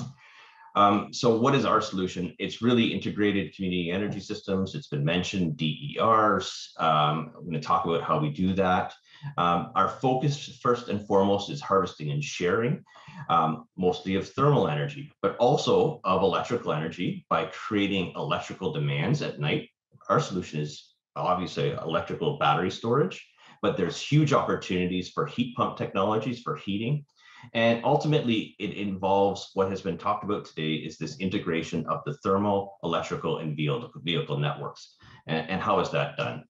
So what is our solution? It's really integrated community energy systems. It's been mentioned, DERs. I'm going to talk about how we do that. Our focus first and foremost is harvesting and sharing, mostly of thermal energy, but also of electrical energy by creating electrical demands at night. Our solution is obviously electrical battery storage, but there's huge opportunities for heat pump technologies for heating. And ultimately, it involves what has been talked about today is this integration of the thermal, electrical, and vehicle networks. And how is that done?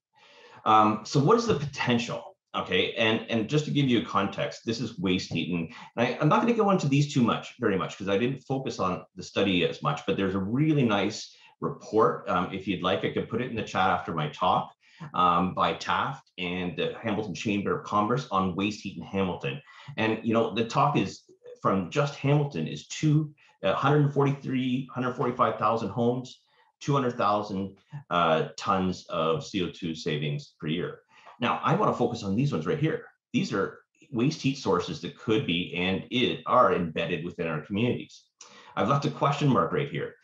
So what is the potential? Okay, and just to give you a context, this is waste heat. And I'm not going to go into these very much, because I didn't focus on the study as much, but there's a really nice report. If you'd like, I could put it in the chat after my talk, by Taft and the Hamilton Chamber of Commerce on waste heat in Hamilton. And, you know, the talk is from just Hamilton is 145,000 homes, 200,000 tons of CO2 savings per year. Now, I want to focus on these ones right here. These are waste heat sources that could be and are embedded within our communities. I've left a question mark right here.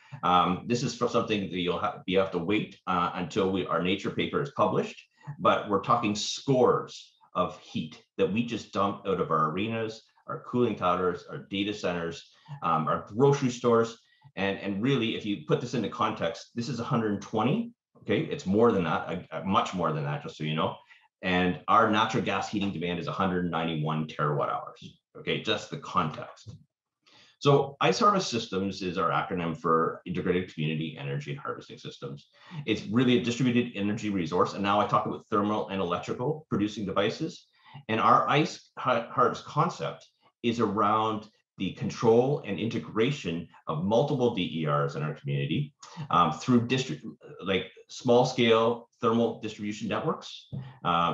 This is for something that you have to wait until our Nature paper is published, but we're talking scores of heat that we just dump out of our arenas, our cooling towers, our data centers, our grocery stores. And really, if you put this into context, this is 120, okay? It's more than that, much more than that, just so you know. And our natural gas heating demand is 191 terawatt hours, okay? Just the context. So Ice Harvest Systems is our acronym for Integrated Community Energy and Harvesting Systems. It's really a distributed energy resource. And now I talk about thermal and electrical producing devices. And our Ice Harvest concept is around the control and integration of multiple DERs in our community through like small scale thermal distribution networks.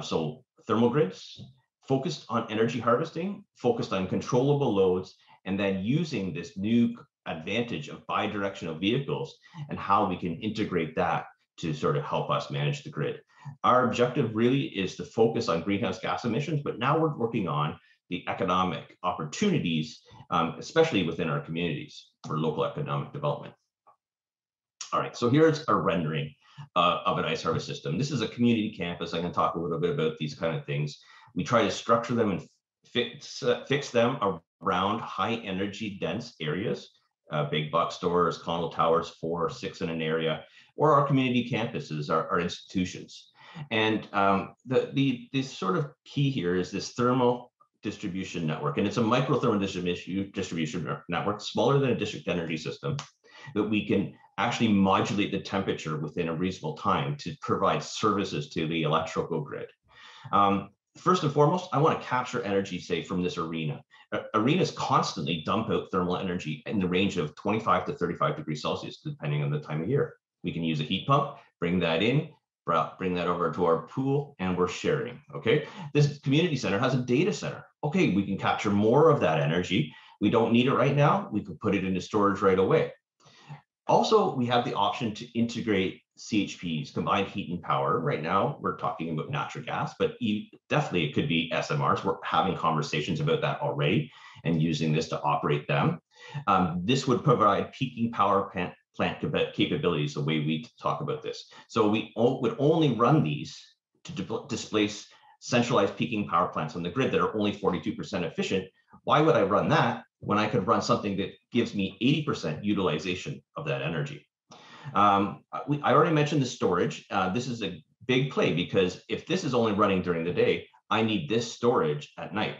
So thermal grids focused on energy harvesting, focused on controllable loads, and then using this new advantage of bi-directional vehicles and how we can integrate that to sort of help us manage the grid. Our objective really is to focus on greenhouse gas emissions, but now we're working on the economic opportunities, especially within our communities for local economic development. All right, so here's a rendering of an ice harvest system. This is a community campus. I'm going to talk a little bit about these kind of things. We try to structure them and fix them around high energy dense areas, big box stores, condo towers, 4 or 6 in an area, or our community campuses, our institutions. And the sort of key here is this thermal distribution network, and it's a microthermal distribution network, smaller than a district energy system, that we can actually modulate the temperature within a reasonable time to provide services to the electrical grid. First and foremost, I want to capture energy, say, from this arena. Arenas constantly dump out thermal energy in the range of 25 to 35 degrees Celsius, depending on the time of year. We can use a heat pump, bring that in, bring that over to our pool, and we're sharing, okay? This community center has a data center. Okay, we can capture more of that energy. We don't need it right now. We could put it into storage right away. Also, we have the option to integrate CHPs, combined heat and power. Right now, we're talking about natural gas, but definitely it could be SMRs. We're having conversations about that already and using this to operate them. This would provide peaking power plant capabilities, the way we talk about this. So we would only run these to displace centralized peaking power plants on the grid that are only 42% efficient. Why would I run that when I could run something that gives me 80% utilization of that energy? I already mentioned the storage. This is a big play because if this is only running during the day, I need this storage at night.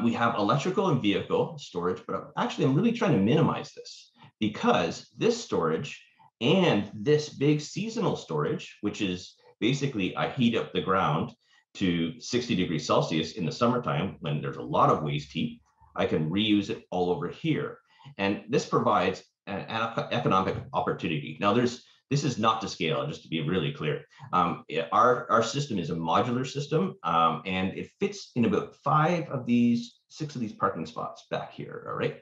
We have electrical and vehicle storage, but actually I'm really trying to minimize this because this storage and this big seasonal storage, which is basically I heat up the ground to 60 degrees Celsius in the summertime when there's a lot of waste heat, I can reuse it all over here. And this provides an economic opportunity. Now, this is not to scale, just to be really clear. Our system is a modular system, and it fits in about 6 of these parking spots back here, all right?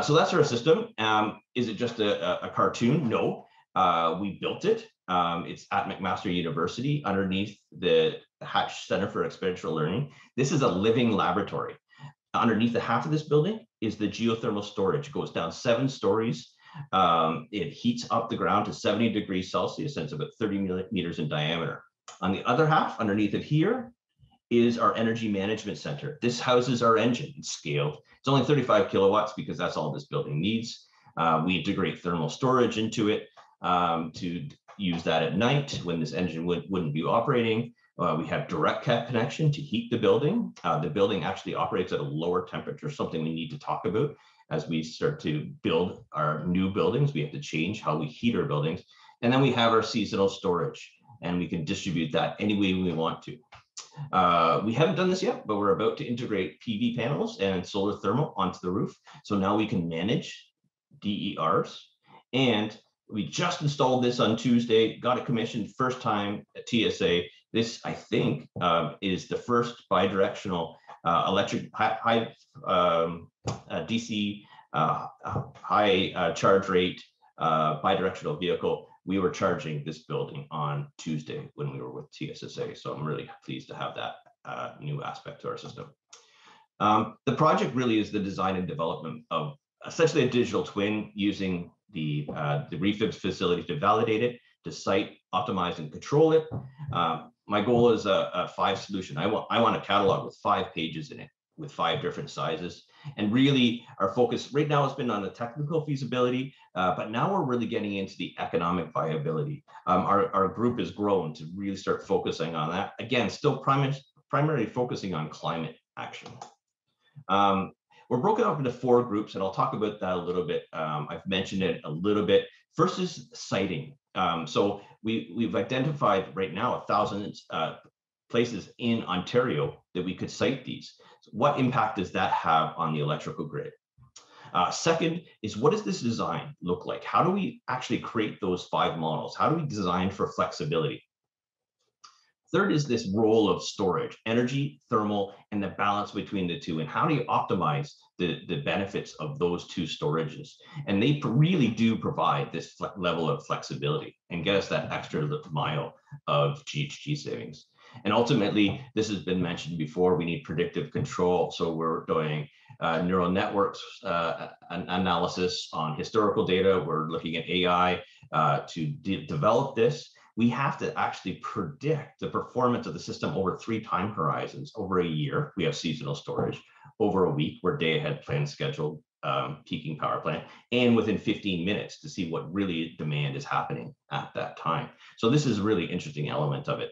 So that's our system. Is it just a cartoon? No, we built it. It's at McMaster University underneath the Hatch Center for Experiential Learning. This is a living laboratory. Underneath the half of this building is the geothermal storage. It goes down 7 stories. It heats up the ground to 70 degrees Celsius, and it's about 30 meters in diameter. On the other half, underneath it here, is our energy management center. This houses our engine. It's scaled. It's only 35 kilowatts because that's all this building needs. We integrate thermal storage into it to use that at night when this engine wouldn't be operating. We have direct connection to heat the building. The building actually operates at a lower temperature, something we need to talk about as we start to build our new buildings. We have to change how we heat our buildings. And then we have our seasonal storage, and we can distribute that any way we want to. We haven't done this yet, but we're about to integrate PV panels and solar thermal onto the roof. So now we can manage DERs. And we just installed this on Tuesday, got it commissioned first time at TSA. This, I think, is the first bidirectional electric high DC high charge rate bidirectional vehicle. We were charging this building on Tuesday when we were with TSSA. So I'm really pleased to have that new aspect to our system. The project really is the design and development of essentially a digital twin using the refibs facility to validate it, to site, optimize, and control it. My goal is a 5 solution. I want a catalog with 5 pages in it, with 5 different sizes. And really, our focus right now has been on the technical feasibility, but now we're really getting into the economic viability. Our group has grown to really start focusing on that. Again, still primarily focusing on climate action. We're broken up into 4 groups, and I'll talk about that a little bit. I've mentioned it a little bit. First is siting. So we've identified right now 1,000 places in Ontario that we could site these. So what impact does that have on the electrical grid? Second is, what does this design look like? How do we actually create those 5 models? How do we design for flexibility? Third is this role of storage, energy, thermal, and the balance between the two. And how do you optimize the benefits of those 2 storages? And they really do provide this level of flexibility and get us that extra mile of GHG savings. And ultimately, this has been mentioned before, we need predictive control. So we're doing neural networks analysis on historical data. We're looking at AI to develop this. We have to actually predict the performance of the system over 3 time horizons. Over a year, we have seasonal storage. Over a week, we're day ahead plan scheduled peaking power plant, and within 15 minutes to see what really demand is happening at that time. So this is a really interesting element of it.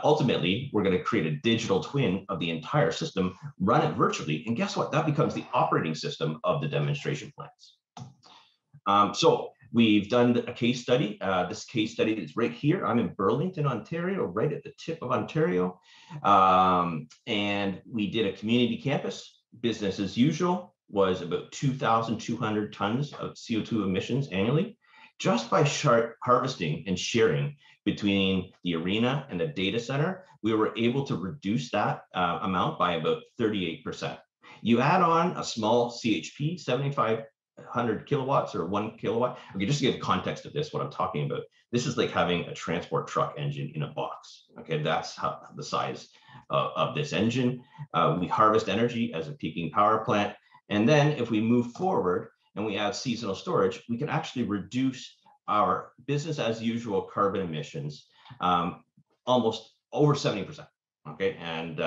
Ultimately, we're going to create a digital twin of the entire system, run it virtually, and guess what? That becomes the operating system of the demonstration plants. So we've done a case study. This case study is right here. I'm in Burlington, Ontario, right at the tip of Ontario. And we did a community campus. Business as usual was about 2,200 tons of CO2 emissions annually, just by harvesting and sharing between the arena and the data center. We were able to reduce that amount by about 38%. You add on a small CHP, 7,500 kilowatts or 1 kilowatt. Okay, just to give context of this, what I'm talking about, this is like having a transport truck engine in a box. Okay, that's how the size of this engine. We harvest energy as a peaking power plant. And then if we move forward and we add seasonal storage, we can actually reduce our business as usual carbon emissions almost over 70%. Okay, and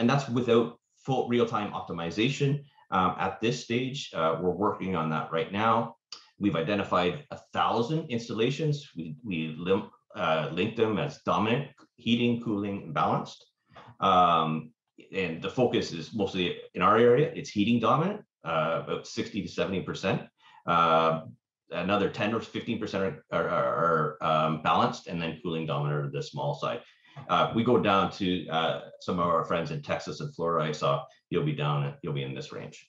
that's without full real-time optimization. At this stage, we're working on that right now. We've identified 1,000 installations. We linked them as dominant, heating, cooling, and balanced. And the focus is mostly in our area, it's heating dominant, about 60 to 70%. Another 10 or 15% are balanced, and then cooling dominant are the small side. We go down to some of our friends in Texas and Florida. I saw you'll be in this range.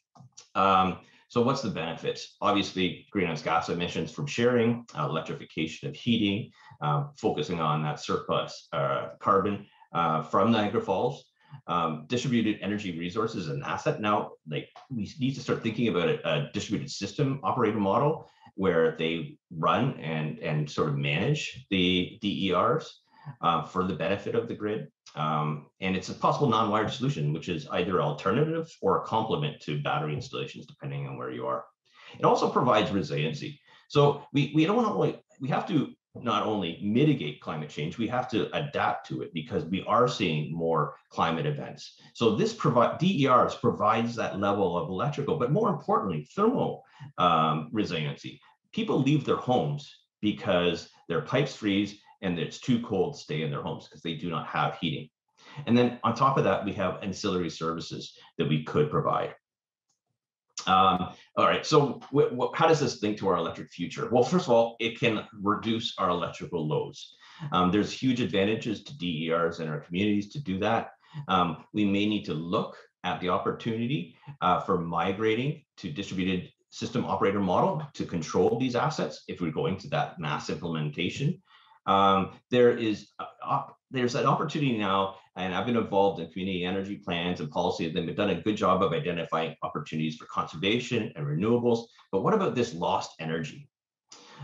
So what's the benefits? Obviously, greenhouse gas emissions from sharing, electrification of heating, focusing on that surplus carbon from Niagara Falls. Distributed energy resources and asset. Now, like, we need to start thinking about a distributed system operator model where they run and sort of manage the DERs. for the benefit of the grid. And it's a possible non-wired solution, which is either alternative or a complement to battery installations, depending on where you are. It also provides resiliency. So we have to not only mitigate climate change, we have to adapt to it because we are seeing more climate events. So this DERs provides that level of electrical, but more importantly, thermal resiliency. People leave their homes because their pipes freeze and it's too cold to stay in their homes because they do not have heating. And then on top of that, we have ancillary services that we could provide. All right, so how does this link to our electric future? Well, first of all, it can reduce our electrical loads. There's huge advantages to DERs in our communities to do that. We may need to look at the opportunity for migrating to distributed system operator model to control these assets if we're going to that mass implementation. There's an opportunity now, and I've been involved in community energy plans and policy. They've done a good job of identifying opportunities for conservation and renewables. But what about this lost energy?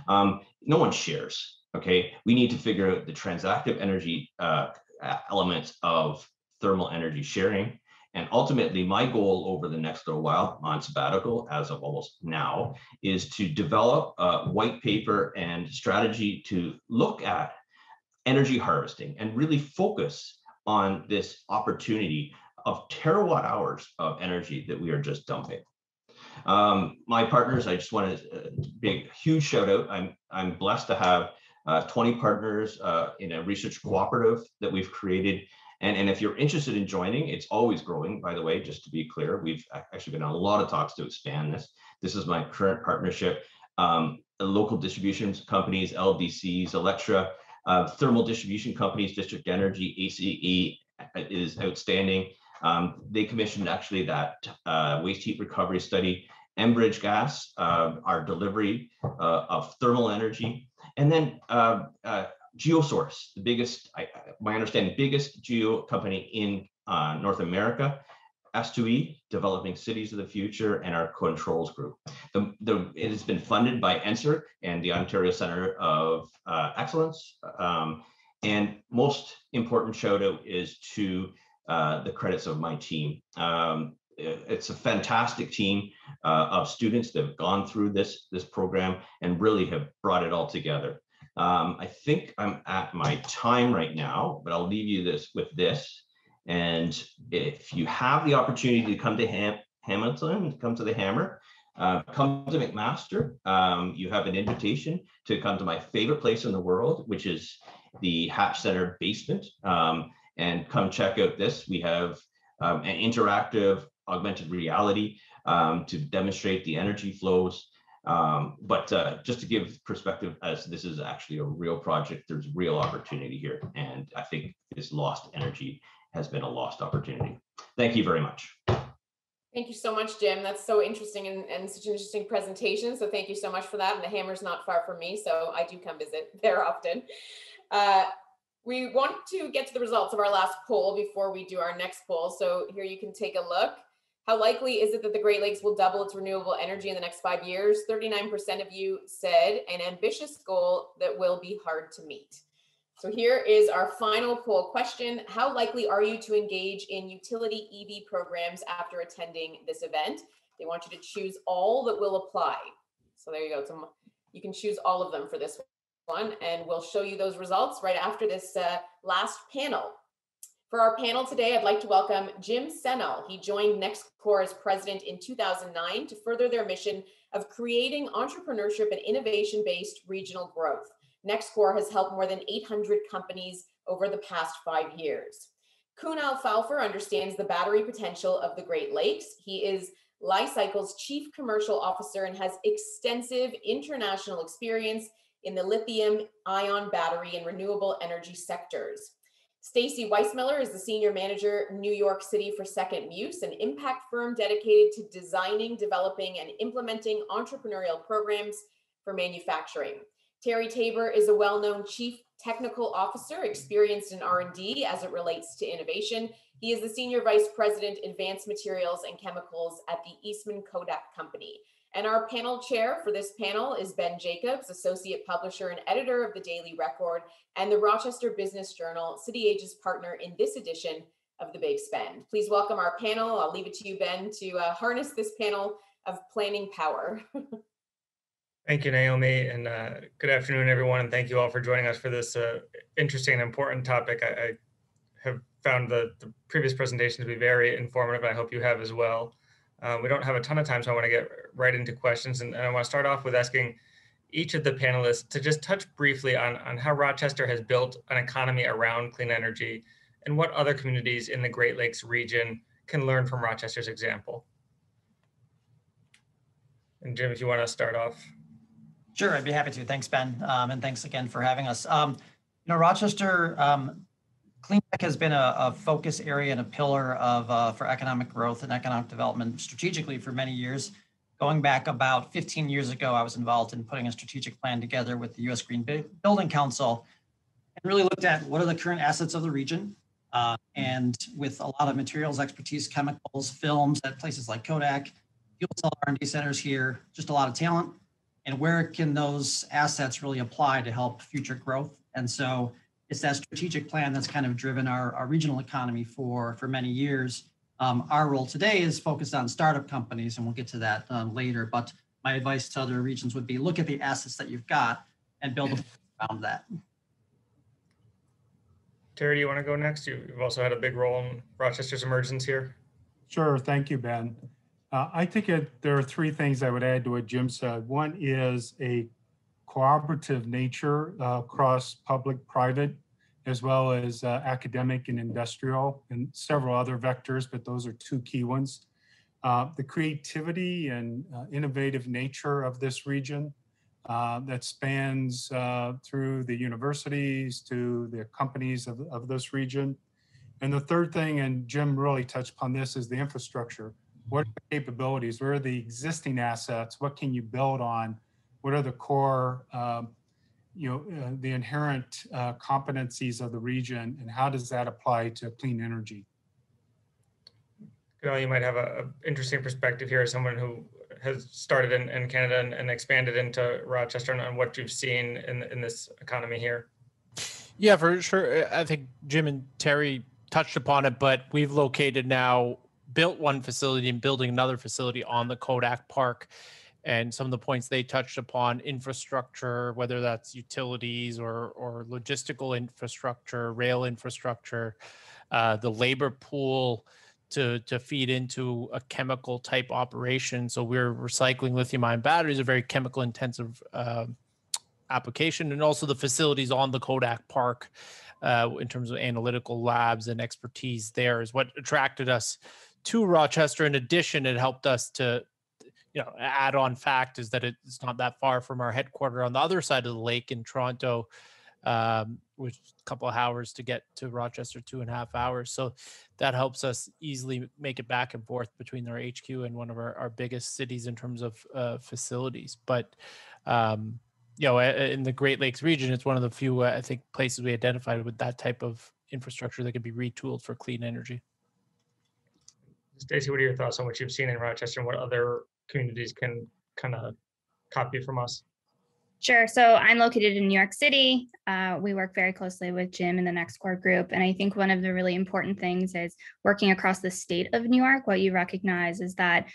No one shares, okay? We need to figure out the transactive energy elements of thermal energy sharing. And ultimately, my goal over the next little while on sabbatical, as of almost now, is to develop a white paper and strategy to look at energy harvesting and really focus on this opportunity of terawatt hours of energy that we are just dumping. My partners, I just want to big, huge shout out. I'm blessed to have 20 partners in a research cooperative that we've created. And if you're interested in joining, it's always growing, by the way, just to be clear. We've actually been on a lot of talks to expand this. This is my current partnership. Local distribution companies, LDCs, Electra, thermal distribution companies, District Energy, ACE is outstanding. They commissioned actually that waste heat recovery study. Enbridge Gas, our delivery of thermal energy. And then Geosource, the biggest, my understanding, biggest geo company in North America, S2E, Developing Cities of the Future, and our controls group. It has been funded by NSERC and the Ontario Centre of Excellence. And most important shout out is to the credits of my team. It's a fantastic team of students that have gone through this program and really have brought it all together. I think I'm at my time right now, but I'll leave you with this. And if you have the opportunity to come to Hamilton, come to the Hammer, come to McMaster, you have an invitation to come to my favorite place in the world, which is the Hatch Center basement, and come check out this. We have an interactive augmented reality to demonstrate the energy flows. But just to give perspective, as this is actually a real project, there's real opportunity here. And I think this lost energy has been a lost opportunity. Thank you very much. Thank you so much, Jim. That's so interesting and such an interesting presentation. So thank you so much for that. And the Hammer's not far from me, so I do come visit there often. We want to get to the results of our last poll before we do our next poll. So here you can take a look. How likely is it that the Great Lakes will double its renewable energy in the next 5 years? 39% of you said an ambitious goal that will be hard to meet. So here is our final poll question. How likely are you to engage in utility EV programs after attending this event? They want you to choose all that will apply. So there you go. So you can choose all of them for this one, and we'll show you those results right after this last panel. For our panel today, I'd like to welcome Jim Sennell. He joined NextCore as president in 2009 to further their mission of creating entrepreneurship and innovation-based regional growth. NextCore has helped more than 800 companies over the past 5 years. Kunal Falfer understands the battery potential of the Great Lakes. He is Li-Cycle's chief commercial officer and has extensive international experience in the lithium-ion battery and renewable energy sectors. Stacy Weissmiller is the senior manager, New York City for Second Muse, an impact firm dedicated to designing, developing, and implementing entrepreneurial programs for manufacturing. Terry Tabor is a well-known chief technical officer, experienced in R&D as it relates to innovation. He is the senior vice president, advanced materials and chemicals at the Eastman Kodak Company. And our panel chair for this panel is Ben Jacobs, Associate Publisher and Editor of the Daily Record and the Rochester Business Journal, City Age's partner in this edition of The Big Spend. Please welcome our panel. I'll leave it to you, Ben, to harness this panel of planning power. Thank you, Naomi, and good afternoon, everyone, and thank you all for joining us for this interesting and important topic. I have found the previous presentation to be very informative, and I hope you have as well. We don't have a ton of time, so I want to get right into questions, and I want to start off with asking each of the panelists to just touch briefly on how Rochester has built an economy around clean energy and what other communities in the Great Lakes region can learn from Rochester's example. And Jim, if you want to start off. Sure, I'd be happy to. Thanks, Ben, and thanks again for having us. Rochester clean tech has been a focus area and a pillar of for economic growth and economic development strategically for many years. Going back about 15 years ago, I was involved in putting a strategic plan together with the U.S. Green Building Council and really looked at what are the current assets of the region. And with a lot of materials expertise, chemicals, films at places like Kodak, fuel cell R&D centers here, just a lot of talent. And where can those assets really apply to help future growth? And so it's that strategic plan that's kind of driven our regional economy for many years. Our role today is focused on startup companies, and we'll get to that later. But my advice to other regions would be look at the assets that you've got and build around that. Terry, do you want to go next? You've also had a big role in Rochester's emergence here. Sure, thank you, Ben. I think there are three things I would add to what Jim said. One is a cooperative nature across public, private, as well as academic and industrial, and several other vectors, but those are two key ones. The creativity and innovative nature of this region that spans through the universities to the companies of this region. And the third thing, and Jim really touched upon this, is the infrastructure. What are the capabilities? Where are the existing assets? What can you build on? What are the core, the inherent competencies of the region, and how does that apply to clean energy? You might have an interesting perspective here as someone who has started in Canada and expanded into Rochester and what you've seen in this economy here. Yeah, for sure. I think Jim and Terry touched upon it, but we've built one facility and building another facility on the Kodak Park. And some of the points they touched upon, infrastructure, whether that's utilities or logistical infrastructure, rail infrastructure, the labor pool to feed into a chemical type operation. So we're recycling lithium ion batteries, a very chemical intensive application, and also the facilities on the Kodak Park in terms of analytical labs and expertise there is what attracted us to Rochester. In addition, it helped us to, add on fact is that it's not that far from our headquarters on the other side of the lake in Toronto, which is a couple of hours to get to Rochester, 2.5 hours. So that helps us easily make it back and forth between our HQ and one of our biggest cities in terms of facilities. But, in the Great Lakes region, it's one of the few, I think, places we identified with that type of infrastructure that could be retooled for clean energy. Stacey, what are your thoughts on what you've seen in Rochester and what other communities can kind of copy from us? Sure. So I'm located in New York City. We work very closely with Jim and the Next Core group. And I think one of the really important things is working across the state of New York. What you recognize is that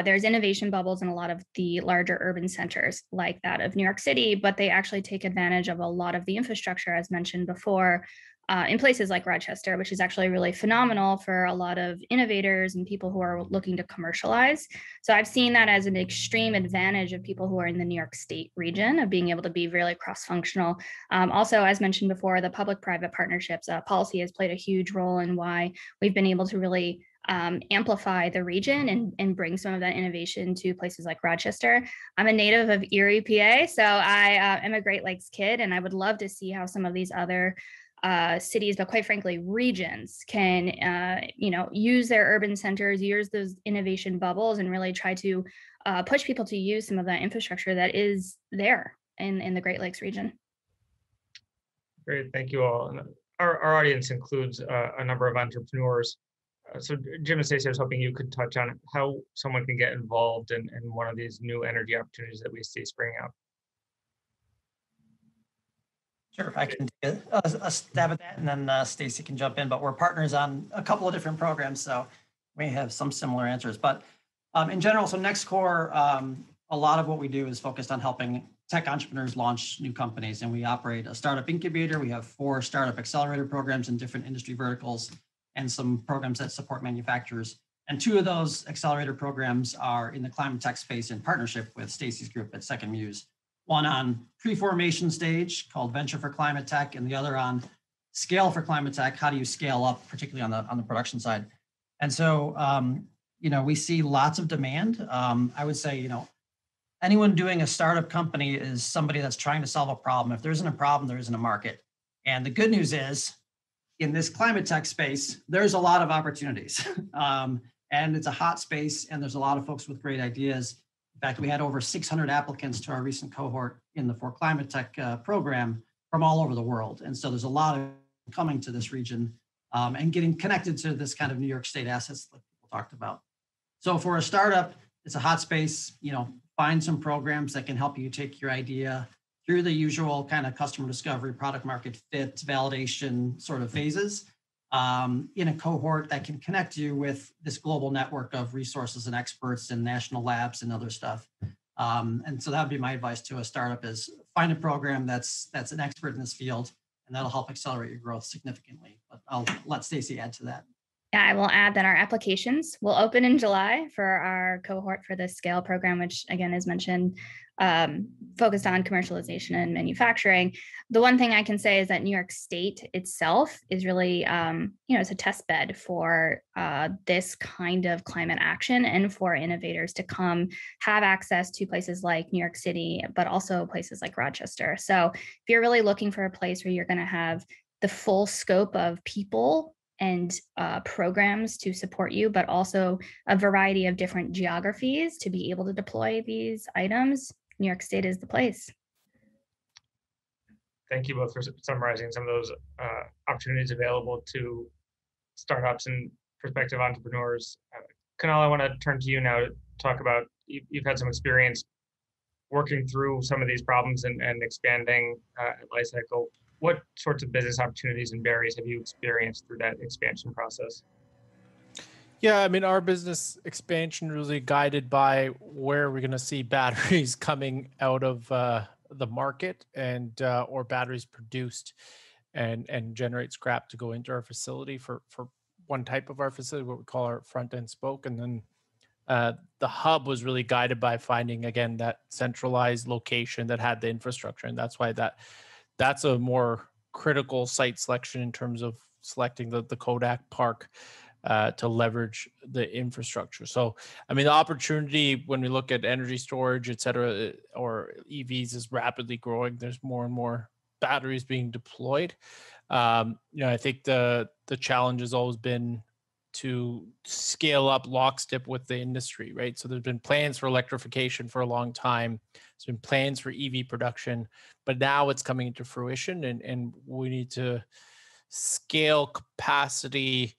there's innovation bubbles in a lot of the larger urban centers like that of New York City, but they actually take advantage of a lot of the infrastructure, as mentioned before, in places like Rochester, which is actually really phenomenal for a lot of innovators and people who are looking to commercialize. So I've seen that as an extreme advantage of people who are in the New York State region of being able to be really cross-functional. Also, as mentioned before, the public-private partnerships policy has played a huge role in why we've been able to really amplify the region and bring some of that innovation to places like Rochester. I'm a native of Erie, PA, so I am a Great Lakes kid, and I would love to see how some of these other cities, but quite frankly, regions can, use their urban centers, use those innovation bubbles, and really try to push people to use some of that infrastructure that is there in the Great Lakes region. Great, thank you all. And our audience includes a number of entrepreneurs. So Jim and Stacey, I was hoping you could touch on how someone can get involved in one of these new energy opportunities that we see springing up. Sure, I can take a stab at that, and then Stacey can jump in. But we're partners on a couple of different programs, so we have some similar answers. But in general, so NextCore, a lot of what we do is focused on helping tech entrepreneurs launch new companies, and we operate a startup incubator. We have 4 startup accelerator programs in different industry verticals, and some programs that support manufacturers. And 2 of those accelerator programs are in the climate tech space in partnership with Stacey's group at Second Muse. One on pre-formation stage called Venture for Climate Tech, and the other on Scale for Climate Tech. How do you scale up, particularly on the production side? And so, we see lots of demand. I would say, anyone doing a startup company is somebody that's trying to solve a problem. If there isn't a problem, there isn't a market. And the good news is, in this climate tech space, there's a lot of opportunities. And it's a hot space, and there's a lot of folks with great ideas. In fact, we had over 600 applicants to our recent cohort in the For Climate Tech program from all over the world. And so there's a lot of coming to this region and getting connected to this kind of New York State assets that people talked about. So for a startup, it's a hot space. Find some programs that can help you take your idea through the usual kind of customer discovery, product market fit, validation sort of phases in a cohort that can connect you with this global network of resources and experts and national labs and other stuff. And so that would be my advice to a startup is find a program that's an expert in this field, and that'll help accelerate your growth significantly. But I'll let Stacey add to that. Yeah, I will add that our applications will open in July for our cohort for the Scale program, which again, as mentioned, focused on commercialization and manufacturing. The one thing I can say is that New York State itself is really, it's a test bed for this kind of climate action and for innovators to come have access to places like New York City, but also places like Rochester. So if you're really looking for a place where you're going to have the full scope of people and programs to support you, but also a variety of different geographies to be able to deploy these items, New York State is the place. Thank you both for summarizing some of those opportunities available to startups and prospective entrepreneurs. Kunal, I want to turn to you now to talk about, you've had some experience working through some of these problems and expanding Lifecycle. What sorts of business opportunities and barriers have you experienced through that expansion process? Yeah, I mean, our business expansion really guided by where we're going to see batteries coming out of the market and or batteries produced and generate scrap to go into our facility for one type of our facility, what we call our front end spoke. And then the hub was really guided by finding, again, that centralized location that had the infrastructure. And that's why that's a more critical site selection in terms of selecting the Kodak Park to leverage the infrastructure. So, I mean, the opportunity when we look at energy storage, et cetera, or EVs is rapidly growing. There's more and more batteries being deployed. I think the challenge has always been to scale up lockstep with the industry, right? So there's been plans for electrification for a long time. There's been plans for EV production, but now it's coming into fruition, and we need to scale capacity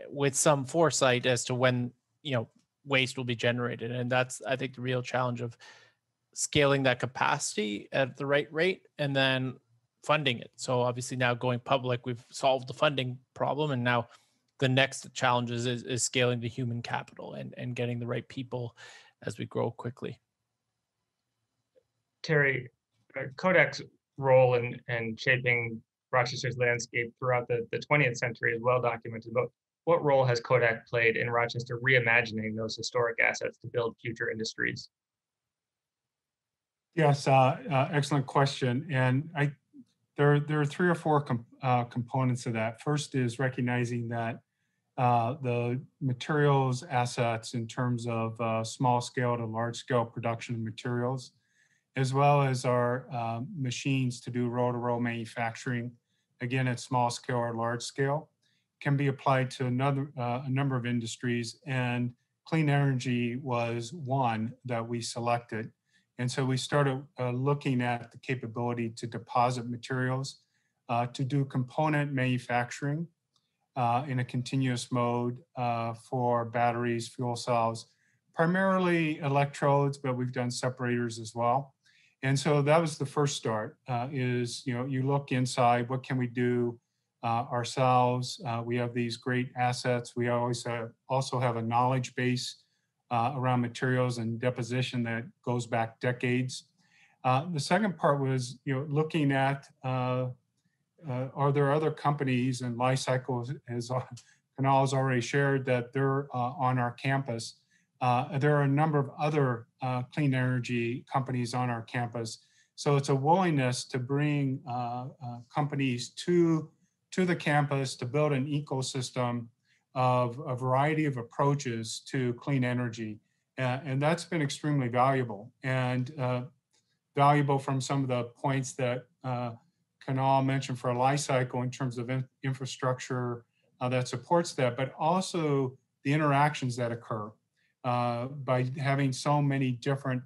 with some foresight as to when waste will be generated. And that's, I think, the real challenge of scaling that capacity at the right rate and then funding it. So obviously now going public, we've solved the funding problem, and now the next challenge is scaling the human capital and getting the right people as we grow quickly. Terry, Kodak's role in shaping Rochester's landscape throughout the 20th century is well documented, but what role has Kodak played in Rochester reimagining those historic assets to build future industries? Yes, excellent question. And there are 3 or 4 components of that. First is recognizing that the materials assets in terms of small scale to large scale production of materials, as well as our machines to do roll-to-roll manufacturing, again at small scale or large scale, can be applied to a number of industries, and clean energy was one that we selected. And so we started looking at the capability to deposit materials, to do component manufacturing, in a continuous mode for batteries, fuel cells, primarily electrodes, but we've done separators as well. And so that was the first start, is, you look inside, what can we do ourselves? We have these great assets. We always also have a knowledge base around materials and deposition that goes back decades. The second part was, looking at, are there other companies, and Li-Cycle, as Kunal has already shared, that they're on our campus. There are a number of other clean energy companies on our campus. So it's a willingness to bring companies to the campus to build an ecosystem of a variety of approaches to clean energy. And that's been extremely valuable, and valuable from some of the points that Kunal mentioned for Li-Cycle in terms of infrastructure that supports that, but also the interactions that occur by having so many different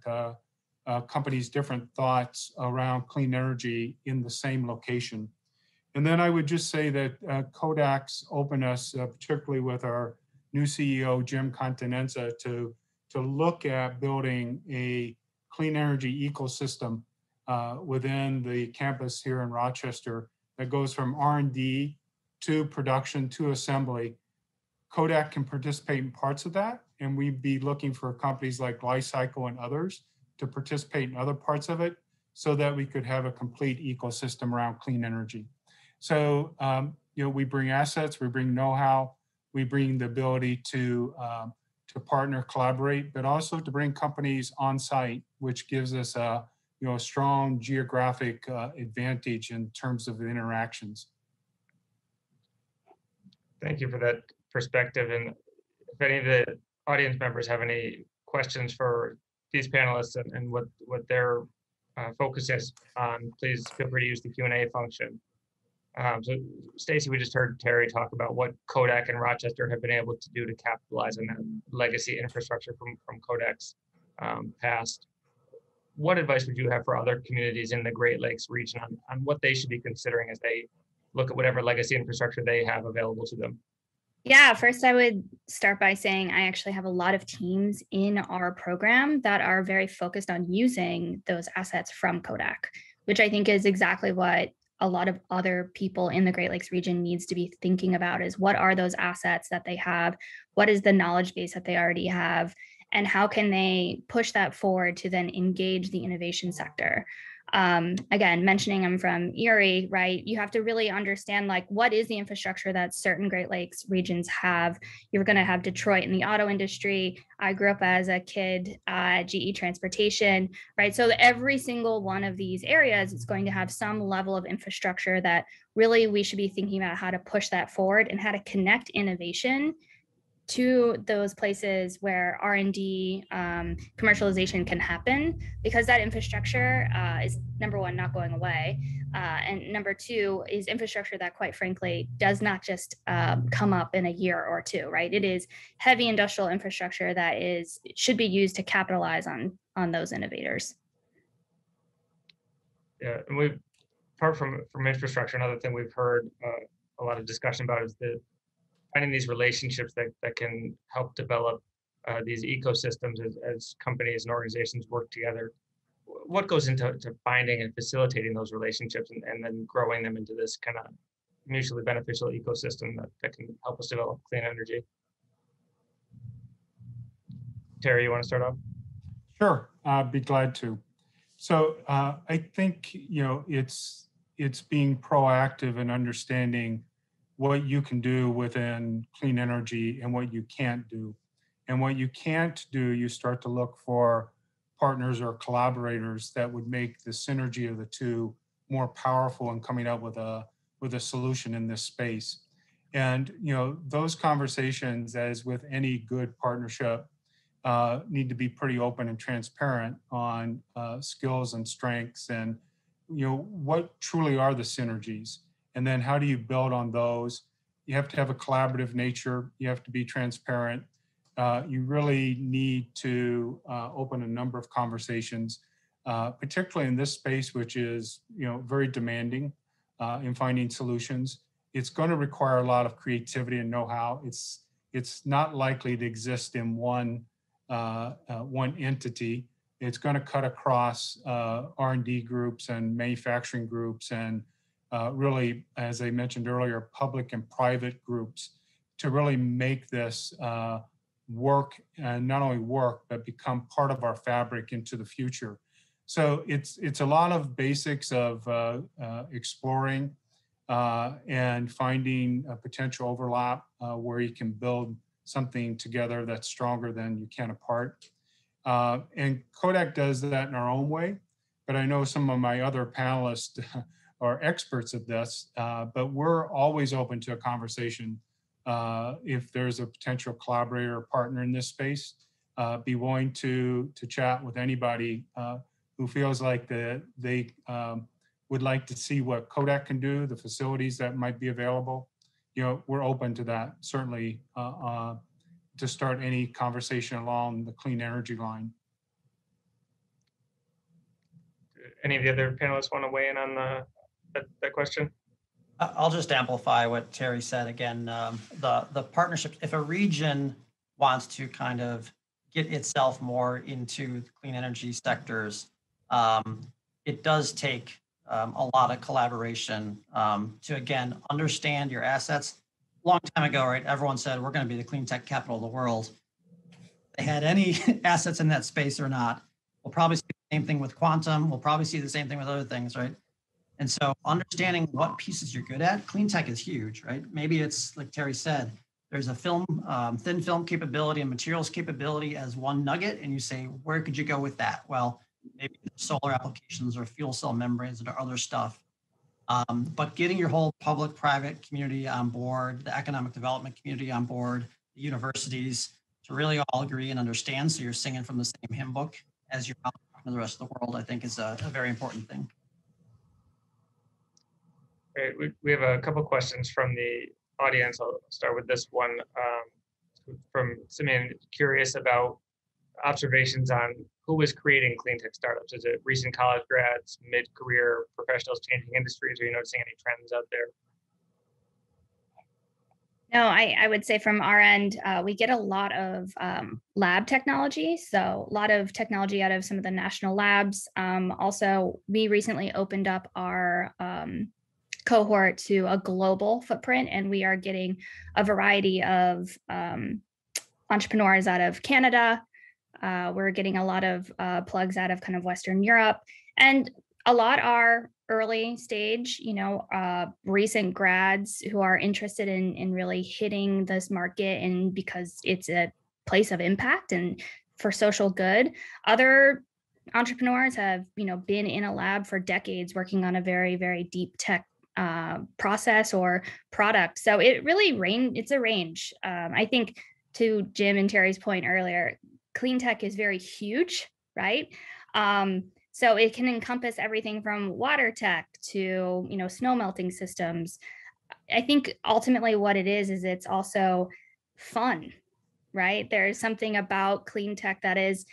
companies, different thoughts around clean energy in the same location. And then I would just say that Kodak's opened us, particularly with our new CEO, Jim Continenza, to look at building a clean energy ecosystem within the campus here in Rochester that goes from R&D to production to assembly. Kodak can participate in parts of that, and we'd be looking for companies like Li-Cycle and others to participate in other parts of it so that we could have a complete ecosystem around clean energy. So, we bring assets, we bring know-how, we bring the ability to partner, collaborate, but also to bring companies on site, which gives us a strong geographic advantage in terms of interactions. Thank you for that perspective. And if any of the audience members have any questions for these panelists and what their focus is on, please feel free to use the Q&A function. So Stacy, we just heard Terry talk about what Kodak and Rochester have been able to do to capitalize on that legacy infrastructure from Kodak's past. What advice would you have for other communities in the Great Lakes region on what they should be considering as they look at whatever legacy infrastructure they have available to them? Yeah, first I would start by saying I actually have a lot of teams in our program that are very focused on using those assets from Kodak, which I think is exactly what a lot of other people in the Great Lakes region needs to be thinking about, is what are those assets that they have? What is the knowledge base that they already have? And how can they push that forward to then engage the innovation sector? Again, mentioning I'm from Erie, right? You have to really understand, like, what is the infrastructure that certain Great Lakes regions have? You're going to have Detroit in the auto industry. I grew up as a kid at GE Transportation, right? So every single one of these areas is going to have some level of infrastructure that really we should be thinking about how to push that forward and how to connect innovation to those places where R&D commercialization can happen, because that infrastructure is, number one, not going away. And number two is infrastructure that, quite frankly, does not just come up in a year or two, right? It is heavy industrial infrastructure that should be used to capitalize on those innovators. Yeah, and apart from infrastructure, another thing we've heard a lot of discussion about is finding these relationships that can help develop these ecosystems as companies and organizations work together. What goes into finding and facilitating those relationships and then growing them into this kind of mutually beneficial ecosystem that can help us develop clean energy? Terry, you want to start off? Sure, I'd be glad to. So I think, it's being proactive and understanding what you can do within clean energy and what you can't do. And what you can't do, you start to look for partners or collaborators that would make the synergy of the two more powerful in coming up with a solution in this space. And those conversations, as with any good partnership, need to be pretty open and transparent on skills and strengths and what truly are the synergies. And then how do you build on those? You have to have a collaborative nature. You have to be transparent. You really need to open a number of conversations, particularly in this space, which is very demanding in finding solutions. it's going to require a lot of creativity and know-how. It's not likely to exist in one entity. It's going to cut across R&D groups and manufacturing groups and really, as I mentioned earlier, public and private groups to really make this work, and not only work, but become part of our fabric into the future. So it's a lot of basics of exploring and finding a potential overlap where you can build something together that's stronger than you can apart. And Kodak does that in our own way, but I know some of my other panelists are experts at this, but we're always open to a conversation. If there's a potential collaborator or partner in this space, be willing to chat with anybody who feels like they would like to see what Kodak can do, the facilities that might be available. You know, we're open to that, certainly, to start any conversation along the clean energy line. Any of the other panelists want to weigh in on that question? I'll just amplify what Terry said again. The partnership, if a region wants to kind of get itself more into clean energy sectors, it does take a lot of collaboration to, again, understand your assets. A long time ago, right, everyone said, we're going to be the clean tech capital of the world. They had any assets in that space or not. We'll probably see the same thing with quantum. We'll probably see the same thing with other things, right? And so understanding what pieces you're good at, clean tech is huge, right? Maybe it's like Terry said, there's a film, thin film capability and materials capability as one nugget. And you say, where could you go with that? Well, maybe solar applications or fuel cell membranes or other stuff. But getting your whole public-private community on board, the economic development community on board, the universities to really all agree and understand, so you're singing from the same hymn book as you're out to the rest of the world, I think is a very important thing. Great. We have a couple questions from the audience. I'll start with this one from Simeon, curious about observations on who is creating clean tech startups. Is it recent college grads, mid-career professionals changing industries? Are you noticing any trends out there? No, I would say from our end, we get a lot of lab technology. So a lot of technology out of some of the national labs. Also, we recently opened up our cohort to a global footprint, and we are getting a variety of entrepreneurs out of Canada. We're getting a lot of plugs out of kind of Western Europe, and a lot are early stage, recent grads who are interested in really hitting this market, and because it's a place of impact and for social good. Other entrepreneurs have, been in a lab for decades working on a very, very deep tech process or product. So it really it's a range. I think to Jim and Terry's point earlier, clean tech is very huge, right? So it can encompass everything from water tech to, snow melting systems. I think ultimately what it is it's also fun, right? There's something about clean tech that is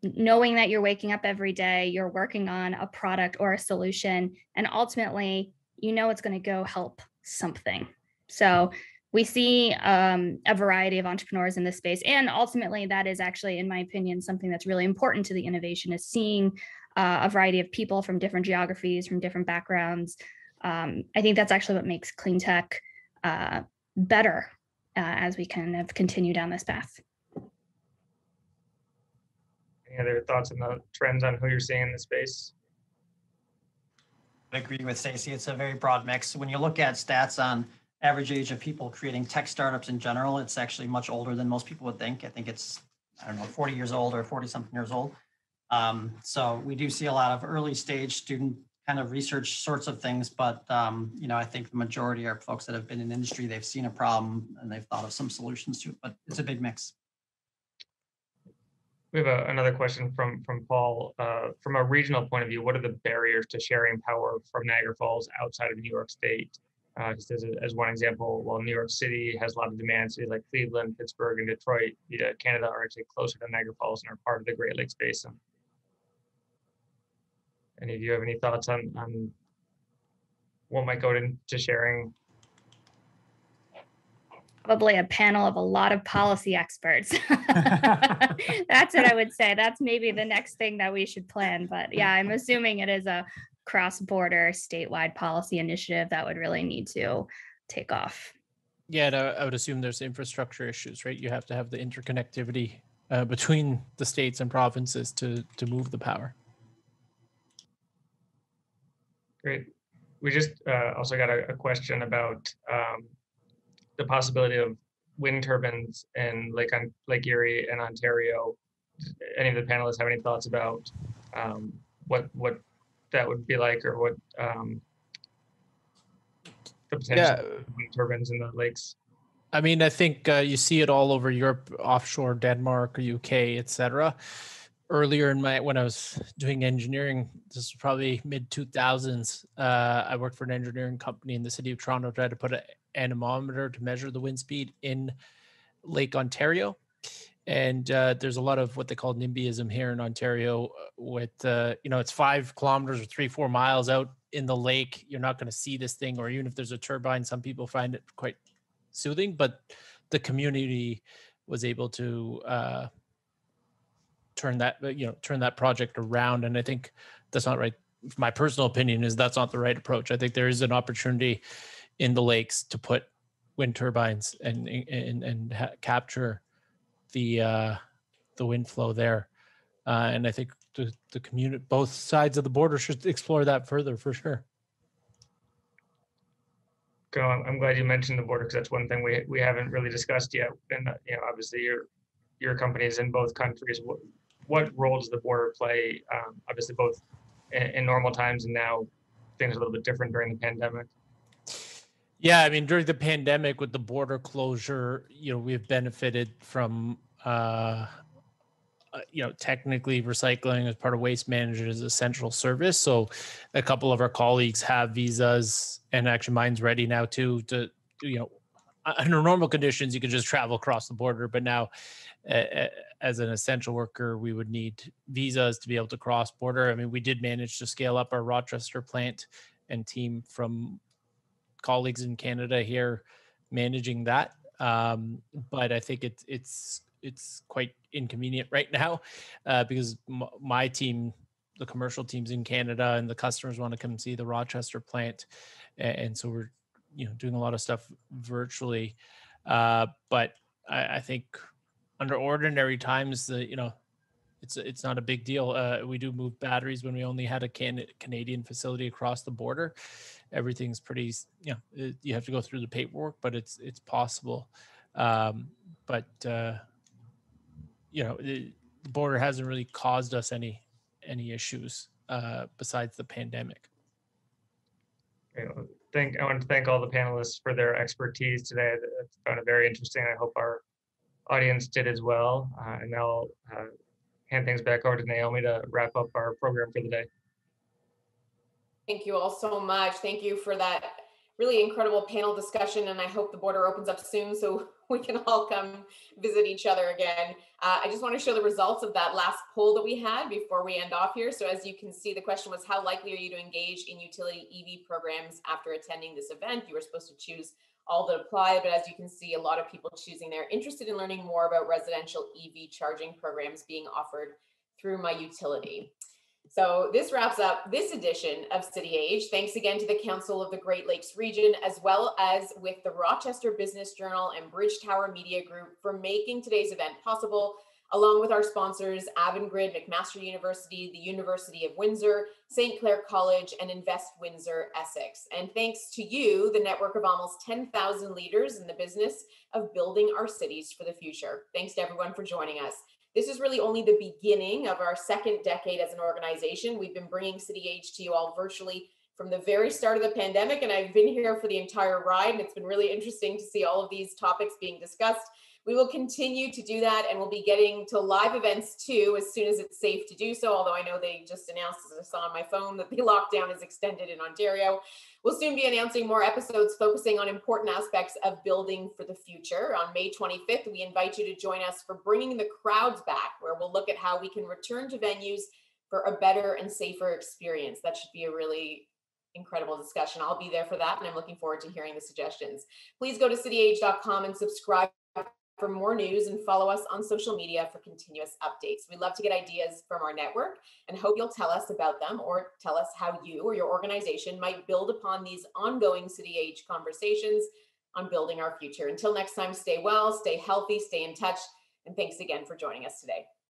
knowing that you're waking up every day, you're working on a product or a solution, and ultimately, it's going to go help something. So we see a variety of entrepreneurs in this space. And ultimately, that is actually, in my opinion, something that's really important to the innovation is seeing a variety of people from different geographies, from different backgrounds. I think that's actually what makes clean tech better as we kind of continue down this path. Any other thoughts on the trends on who you're seeing in the space? I agree with Stacey. It's a very broad mix. When you look at stats on average age of people creating tech startups in general, it's actually much older than most people would think. I think it's, 40 years old or 40 something years old. So we do see a lot of early stage student kind of research sorts of things, but I think the majority are folks that have been in industry, they've seen a problem and they've thought of some solutions to it, but it's a big mix. We have another question from Paul. From a regional point of view, what are the barriers to sharing power from Niagara Falls outside of New York State? Just as one example, while New York City has a lot of demand, cities like Cleveland, Pittsburgh, and Detroit, Canada are actually closer to Niagara Falls and are part of the Great Lakes Basin. Any of you have any thoughts on what might go into sharing Probably a panel of a lot of policy experts. That's what I would say. That's maybe the next thing that we should plan. But yeah, I'm assuming it is a cross-border statewide policy initiative that would really need to take off. Yeah, and I would assume there's infrastructure issues, right? You have to have the interconnectivity between the states and provinces to move the power. Great. We just also got a question about the possibility of wind turbines in Lake Erie and Ontario. Any of the panelists have any thoughts about what that would be like, or what the potential of wind turbines in the lakes? I mean, I think you see it all over Europe, offshore Denmark, UK, etc. Earlier when I was doing engineering, this was probably mid 2000s. I worked for an engineering company in the city of Toronto, tried to put an anemometer to measure the wind speed in Lake Ontario. And there's a lot of what they call NIMBYism here in Ontario with, it's 5 kilometers or 3-4 miles out in the lake. You're not going to see this thing, or even if there's a turbine, some people find it quite soothing, but the community was able to turn that project around. And I think that's not right. My personal opinion is that's not the right approach. I think there is an opportunity in the lakes to put wind turbines and capture the wind flow there. And I think the community, both sides of the border, should explore that further for sure. I'm glad you mentioned the border, because that's one thing we haven't really discussed yet. And obviously your company is in both countries. What role does the border play? Obviously, both in normal times, and now things are a little bit different during the pandemic. Yeah, I mean, during the pandemic with the border closure, we've benefited from, technically recycling as part of waste management is an essential service. So a couple of our colleagues have visas, and actually mine's ready now too, under normal conditions, you could just travel across the border. But now as an essential worker, we would need visas to be able to cross border. I mean, we did manage to scale up our Rochester plant and team from colleagues in Canada here managing that. But I think it's quite inconvenient right now because my team, the commercial teams in Canada, and the customers want to come see the Rochester plant. And so we're, doing a lot of stuff virtually. But I think under ordinary times, it's not a big deal. We do move batteries when we only had a Canadian facility across the border. Everything's pretty, you have to go through the paperwork, but it's possible. But the border hasn't really caused us any issues besides the pandemic. I want to thank all the panelists for their expertise today. I found it very interesting. I hope our audience did as well. And now I'll hand things back over to Naomi to wrap up our program for the day. Thank you all so much. Thank you for that really incredible panel discussion. And I hope the border opens up soon so we can all come visit each other again. I just want to show the results of that last poll that we had before we end off here. So as you can see, the question was, how likely are you to engage in utility EV programs after attending this event? You were supposed to choose all that apply, but as you can see, a lot of people choosing they're interested in learning more about residential EV charging programs being offered through my utility. So this wraps up this edition of City Age. Thanks again to the Council of the Great Lakes Region, as well as with the Rochester Business Journal and Bridge Tower Media Group for making today's event possible, along with our sponsors, Avangrid, McMaster University, the University of Windsor, St. Clair College, and Invest Windsor, Essex. And thanks to you, the network of almost 10,000 leaders in the business of building our cities for the future. Thanks to everyone for joining us. This is really only the beginning of our second decade as an organization. We've been bringing City Age to you all virtually from the very start of the pandemic, and I've been here for the entire ride, and it's been really interesting to see all of these topics being discussed. We will continue to do that, and we'll be getting to live events too as soon as it's safe to do so, although I know they just announced, as I saw on my phone, that the lockdown is extended in Ontario. We'll soon be announcing more episodes focusing on important aspects of building for the future. On May 25th, we invite you to join us for Bringing the Crowds Back, where we'll look at how we can return to venues for a better and safer experience. That should be a really incredible discussion. I'll be there for that, and I'm looking forward to hearing the suggestions. Please go to cityage.com and subscribe for more news, and follow us on social media for continuous updates. We love to get ideas from our network and hope you'll tell us about them, or tell us how you or your organization might build upon these ongoing City Age conversations on building our future. Until next time, stay well, stay healthy, stay in touch, and thanks again for joining us today.